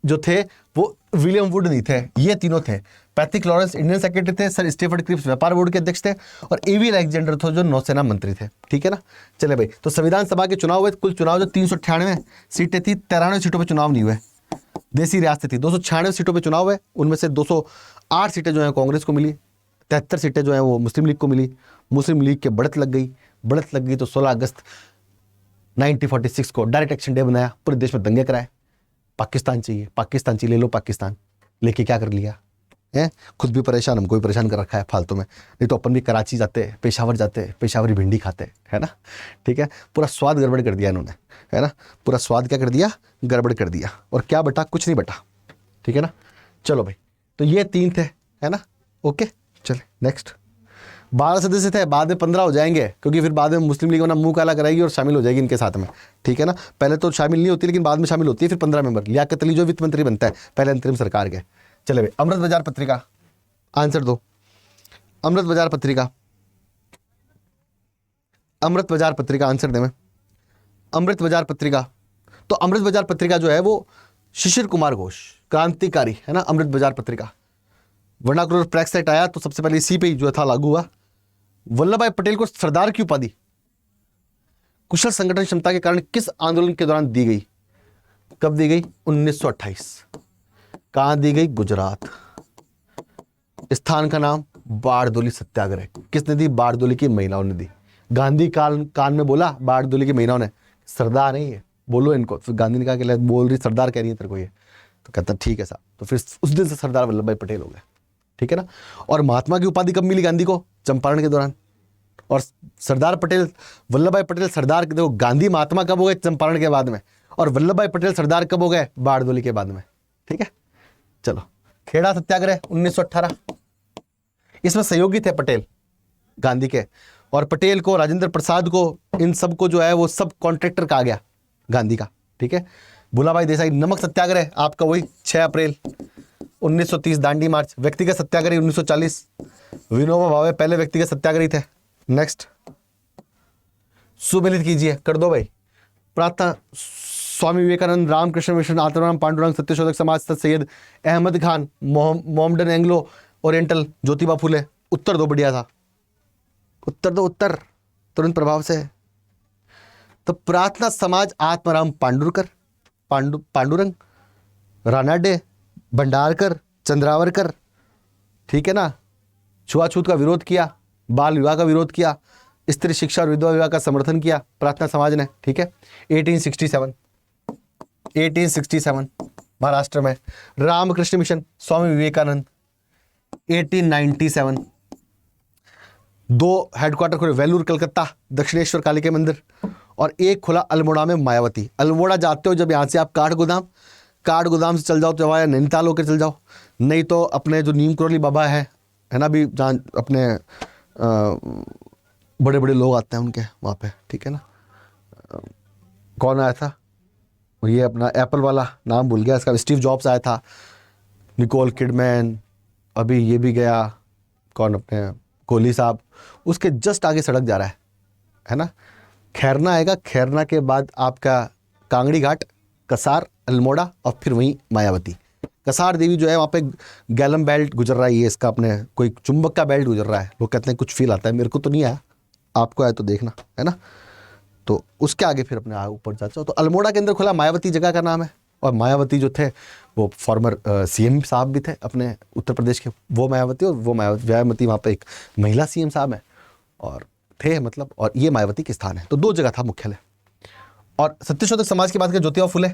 जो थे वो विलियम वुड नहीं थे, ये तीनों थे। पैट्रिक लॉरेंस इंडियन सेक्रेटरी थे, सर स्टीफर्ड क्रिप्स व्यापार बोर्ड के अध्यक्ष थे, और एवी अलेक्जेंडर थे जो नौसेना मंत्री थे, ठीक है ना। चले भाई, तो संविधान सभा के चुनाव हुए। कुल चुनाव जो 398 सीटें थी, 93 सीटों पर चुनाव नहीं हुए। देसी रियासतें थी, 296 सीटों पे चुनाव हुए। उनमें से 208 सीटें जो हैं कांग्रेस को मिली, 73 सीटें जो हैं वो मुस्लिम लीग को मिली। मुस्लिम लीग के बढ़त लग गई तो 16 अगस्त 1946 को डायरेक्ट एक्शन डे बनाया, पूरे देश में दंगे कराए। पाकिस्तान चाहिए, ले लो पाकिस्तान, लेके क्या कर लिया है? खुद भी परेशान, हमको भी परेशान कर रखा है फालतू में। नहीं तो अपन भी कराची जाते, पेशावर जाते, पेशावरी भिंडी खाते, है ना, ठीक है। पूरा स्वाद गड़बड़ कर दिया इन्होंने, है ना। पूरा स्वाद क्या कर दिया? गड़बड़ कर दिया। और क्या बटा? कुछ नहीं बटा, ठीक है ना। चलो भाई, तो ये 3 थे, है ना। ओके, चले नेक्स्ट। 12 सदस्य थे, बाद में 15 हो जाएंगे, क्योंकि फिर बाद में मुस्लिम लीग अपना मुंह काला कराएगी और शामिल हो जाएगी इनके साथ में, ठीक है ना। पहले तो शामिल नहीं होती, लेकिन बाद में शामिल होती है। फिर 15 मेंबर। लियाकत अली जो वित्त मंत्री बनता है पहले अंतरिम सरकार के। चले भाई, अमृत बाजार पत्रिका, आंसर दो। अमृत बाजार पत्रिका, अमृत बाजार पत्रिका, आंसर दे मैं। अमृत बाजार पत्रिका, तो अमृत बाजार पत्रिका जो है वो शिशिर कुमार घोष, क्रांतिकारी है ना, अमृत बाजार पत्रिका। वर्नाकुलर प्रेस एक्ट आया तो सबसे पहले इसी पे ही जो था लागू हुआ। वल्लभ भाई पटेल को सरदार की उपाधि कुशल संगठन क्षमता के कारण किस आंदोलन के दौरान दी गई? कब दी गई? 1928। कहां दी गई? गुजरात। स्थान का नाम बारडोली सत्याग्रह। किसने दी? बारडोली की महिलाओं ने दी। गांधी कान में बोला बारडोली की महिलाओं ने, सरदार नहीं है, बोलो इनको। फिर गांधी ने कहा कि बोल रही सरदार कह रही है तेरे को ये, तो कहता ठीक है साहब। तो फिर उस दिन से सरदार वल्लभ भाई पटेल हो गए, ठीक है ना। और महात्मा की उपाधि कब मिली गांधी को? चंपारण के दौरान। और सरदार पटेल, वल्लभ भाई पटेल सरदार, देखो गांधी महात्मा कब हो गए? चंपारण के बाद में। और वल्लभ भाई पटेल सरदार कब हो गए? बारडोली के बाद में, ठीक है। चलो, खेड़ा सत्याग्रह 1918, इसमें सहयोगी थे पटेल गांधी के, और पटेल को, राजेंद्र प्रसाद को, इन सब को जो है वो सब कॉन्ट्रैक्टर कहा गया गांधी का, ठीक है। भूलाभाई देसाई, नमक सत्याग्रह आपका वही 6 अप्रैल 1930, दांडी मार्च। व्यक्तिगत सत्याग्रही 1940, विनोबा भावे पहले व्यक्तिगत सत्याग्रही थे। नेक्स्ट, सुमिलित कीजिए, कर दो भाई। Prarthana, Swami Vivekananda, Ramakrishna mission, Atmaram Pandurang, Satyashodhak Samaj, sir Syed Ahmad Khan, Mohammedan Anglo Oriental, Jyotiba Phule. उत्तर दो, बढ़िया था, उत्तर दो, उत्तर तुरंत प्रभाव से। तो प्रार्थना समाज आत्माराम पांडुरंग, रानाडे, भंडारकर, चंद्रावरकर, ठीक है ना। छुआछूत का विरोध किया, बाल विवाह का विरोध किया, स्त्री शिक्षा और विधवा विवाह का समर्थन किया प्रार्थना समाज ने, ठीक है। 1867 महाराष्ट्र में। रामकृष्ण मिशन, स्वामी विवेकानंद 1897। 2 हेडक्वार्टर खुले, वेलूर कलकत्ता, दक्षिणेश्वर काली के मंदिर, और एक खुला अल्मोड़ा में मायावती। अल्मोड़ा जाते हो जब यहाँ से आप काठगोदाम से चल जाओ तो वहाँ नैनीताल होकर चल जाओ, नहीं तो अपने जो नीम करोली बाबा है ना, भी जहाँ अपने बड़े बड़े लोग आते हैं उनके वहाँ पे, ठीक है ना। कौन आया था ये अपना एप्पल वाला, नाम भूल गया इसका, स्टीव जॉब्स आया था, निकोल किडमैन, अभी ये भी गया, कौन अपने कोहली साहब। उसके जस्ट आगे सड़क जा रहा है ना। खैरना आएगा, खैरना के बाद आपका कांगड़ी घाट, कसार, अल्मोड़ा, और फिर वहीं मायावती। कसार देवी जो है वहाँ पे गैलम बेल्ट गुजर रहा है, ये इसका अपने कोई चुंबक का बेल्ट गुजर रहा है। लोग कहते हैं कुछ फील आता है, मेरे को तो नहीं आया, आपको आया तो देखना, है ना। तो उसके आगे फिर अपने ऊपर जाते हो तो अल्मोड़ा के अंदर खुला, मायावती जगह का नाम है। और मायावती जो थे वो फॉर्मर सीएम साहब भी थे अपने उत्तर प्रदेश के, वो मायावती, और वो मायावती वहाँ पे एक महिला सीएम साहब है और थे, मतलब। और ये मायावती के स्थान है, तो 2 जगह था मुख्यालय। और सत्यशोधक समाज की बात करें, Jyotiba Phule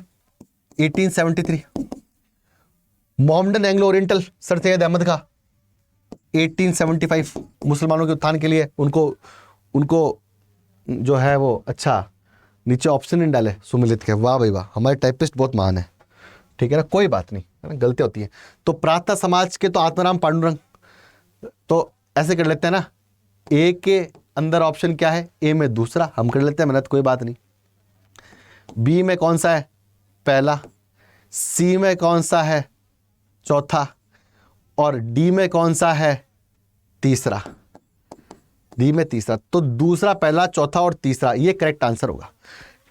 1873। Mohammedan Anglo Oriental, sir Syed Ahmad Khan 1875। मुसलमानों के उत्थान के लिए उनको जो है वो, अच्छा नीचे ऑप्शन नहीं डाले सुमिलित के, वाह भाई वाह, हमारे टाइपिस्ट बहुत महान है, ठीक है ना। कोई बात नहीं, है ना, गलतियां होती हैं। तो प्रार्थना समाज के तो आत्माराम पांडुरंग, तो ऐसे कर लेते हैं ना, ए के अंदर ऑप्शन क्या है? ए में दूसरा, हम कर लेते हैं मेहनत, कोई बात नहीं। बी में कौन सा है? पहला। सी में कौन सा है? चौथा। और डी में कौन सा है? तीसरा। डी में तीसरा, तो दूसरा, पहला, चौथा और तीसरा, ये करेक्ट आंसर होगा,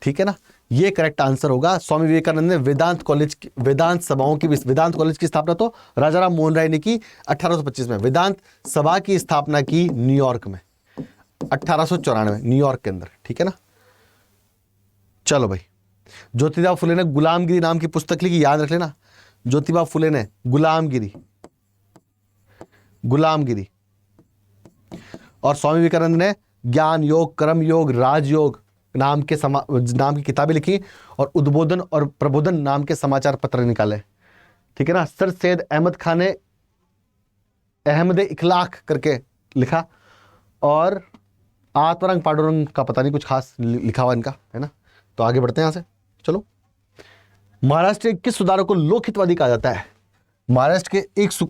ठीक है ना। ये करेक्ट आंसर होगा। स्वामी विवेकानंद ने वेदांत कॉलेज की स्थापना तो राजा राम मोहन राय ने की 1825 में। वेदांत सभा की स्थापना की न्यूयॉर्क में 1894, न्यूयॉर्क के अंदर, ठीक है ना। चलो भाई, ज्योतिबा फुले ने गुलामगिरी नाम की पुस्तक लिखी, याद रख लेना। ज्योतिबा फुले ने गुलामगिरी, और स्वामी विवेकानंद ने ज्ञान योग, कर्म योग, राजयोग नाम की किताबें लिखी, और उद्बोधन और प्रबोधन नाम के समाचार पत्र निकाले, ठीक है ना। सर सैयद अहमद खान ने अहमद इखलाक करके लिखा, और आत्माराम पांडुरंग का पता नहीं कुछ खास लिखा हुआ इनका, है ना। तो आगे बढ़ते हैं यहाँ से, चलो। महाराष्ट्र के किस सुधारक को लोकहितवादी कहा जाता है? महाराष्ट्र के इनको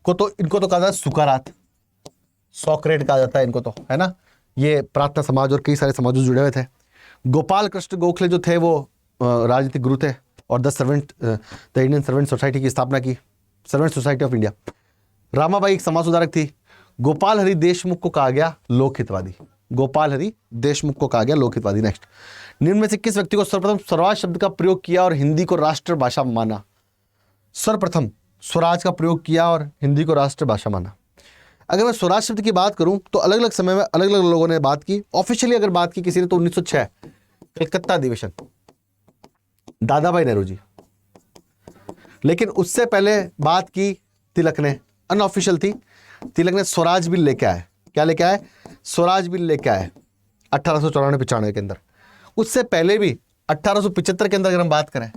तो कहा जाता है सुकारात, सॉक्रेट कहा जाता है इनको तो, है ना। ये प्रार्थना समाज और कई सारे समाजों से जुड़े हुए थे। गोपाल कृष्ण गोखले जो थे वो राजनीतिक गुरु थे, और द इंडियन सर्वेंट सोसाइटी की स्थापना की, servant society of India. Ramabai एक समाज सुधारक थी। गोपाल हरि देशमुख को कहा गया लोकहितवादी। गोपाल हरि देशमुख को कहा गया लोकहितवादी। नेक्स्ट, निम्न में से किस व्यक्ति को सर्वप्रथम स्वराज शब्द का प्रयोग किया और हिंदी को राष्ट्रभाषा माना? सर्वप्रथम स्वराज का प्रयोग किया और हिंदी को राष्ट्रभाषा माना। अगर मैं स्वराज शब्द की बात करूं तो अलग अलग समय में अलग अलग लोगों ने बात की। ऑफिशियली अगर बात की किसी ने तो 1906 कलकत्ता अधिवेशन, दादा भाई नेहरू जी। लेकिन उससे पहले बात की तिलक ने, अनऑफिशियल थी। तिलक ने स्वराज बिल लेके आए। क्या लेके आए? स्वराज बिल लेके आए 1894-95 के अंदर। उससे पहले भी 1875 के अंदर अगर हम बात करें,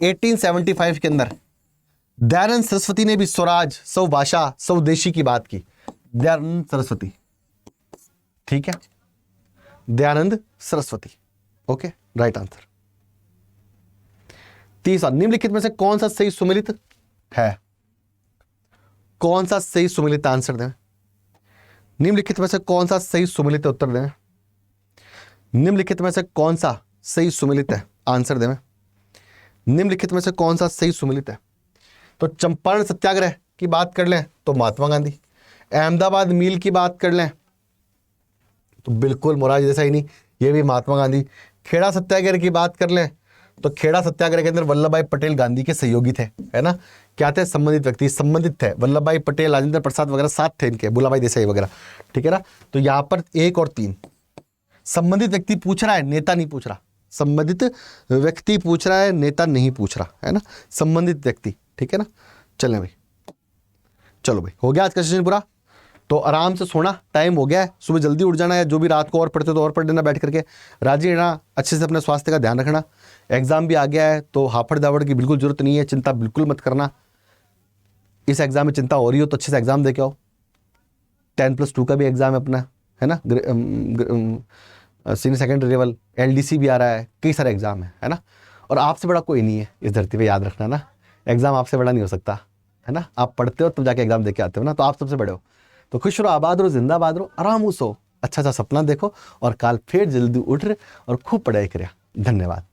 1875 के अंदर दयानंद सरस्वती ने भी स्वराज, स्वभाषा, स्वदेशी की बात की। दयानंद सरस्वती, ठीक है, Dayanand Saraswati. Okay, right answer. तीसरा, निम्नलिखित में से कौन सा सही सुमेलित है? कौन सा सही सुमेलित आंसर दें? निम्नलिखित में से कौन सा सही सुमेलित उत्तर दें? निम्नलिखित में से कौन सा सही सुमेलित है? आंसर दें। निम्नलिखित में से कौन सा सही सुमेलित है? तो चंपारण सत्याग्रह की बात कर लें तो महात्मा गांधी। अहमदाबाद मील की बात कर लें तो बिल्कुल मोरारजी देसाई नहीं, ये भी महात्मा गांधी। खेड़ा सत्याग्रह की बात कर लें तो खेड़ा सत्याग्रह के अंदर वल्लभ भाई पटेल गांधी के सहयोगी थे, है ना। क्या थे? संबंधित व्यक्ति, संबंधित थे। वल्लभ भाई पटेल, राजेंद्र प्रसाद वगैरह साथ थे इनके, भुल्लाभाई देसाई वगैरह, ठीक है ना। तो यहाँ पर 1 और 3 संबंधित व्यक्ति पूछ रहा है, नेता नहीं पूछ रहा। संबंधित व्यक्ति पूछ रहा है, नेता नहीं पूछ रहा, है ना, संबंधित व्यक्ति, ठीक है ना। चलें भाई, चलो भाई, हो गया आज का सेशन पूरा। तो आराम से सोना, टाइम हो गया है, सुबह जल्दी उठ जाना है। जो भी रात को और पढ़ते तो और पढ़ लेना बैठ करके, राजी रहना, अच्छे से अपने स्वास्थ्य का ध्यान रखना। एग्जाम भी आ गया है तो हाफड़ दावड़ की बिल्कुल जरूरत नहीं है, चिंता बिल्कुल मत करना। इस एग्जाम में चिंता हो रही हो तो अच्छे से एग्जाम दे के आओ। 10+2 का भी एग्जाम है अपना, है ना, सीनियर सेकेंडरी लेवल, LDC भी आ रहा है, कई सारे एग्जाम है ना। और आपसे बड़ा कोई नहीं है इस धरती पे, याद रखना ना। एग्जाम आपसे बड़ा नहीं हो सकता, है ना। आप पढ़ते हो तब जाके एग्जाम दे के आते हो ना, तो आप सबसे बड़े हो। तो खुश रहो, आबाद रहो, जिंदाबाद रहो, आराम सो, अच्छा सा सपना देखो और कल फिर जल्दी उठ रहे और खूब पढ़ाई करें। धन्यवाद।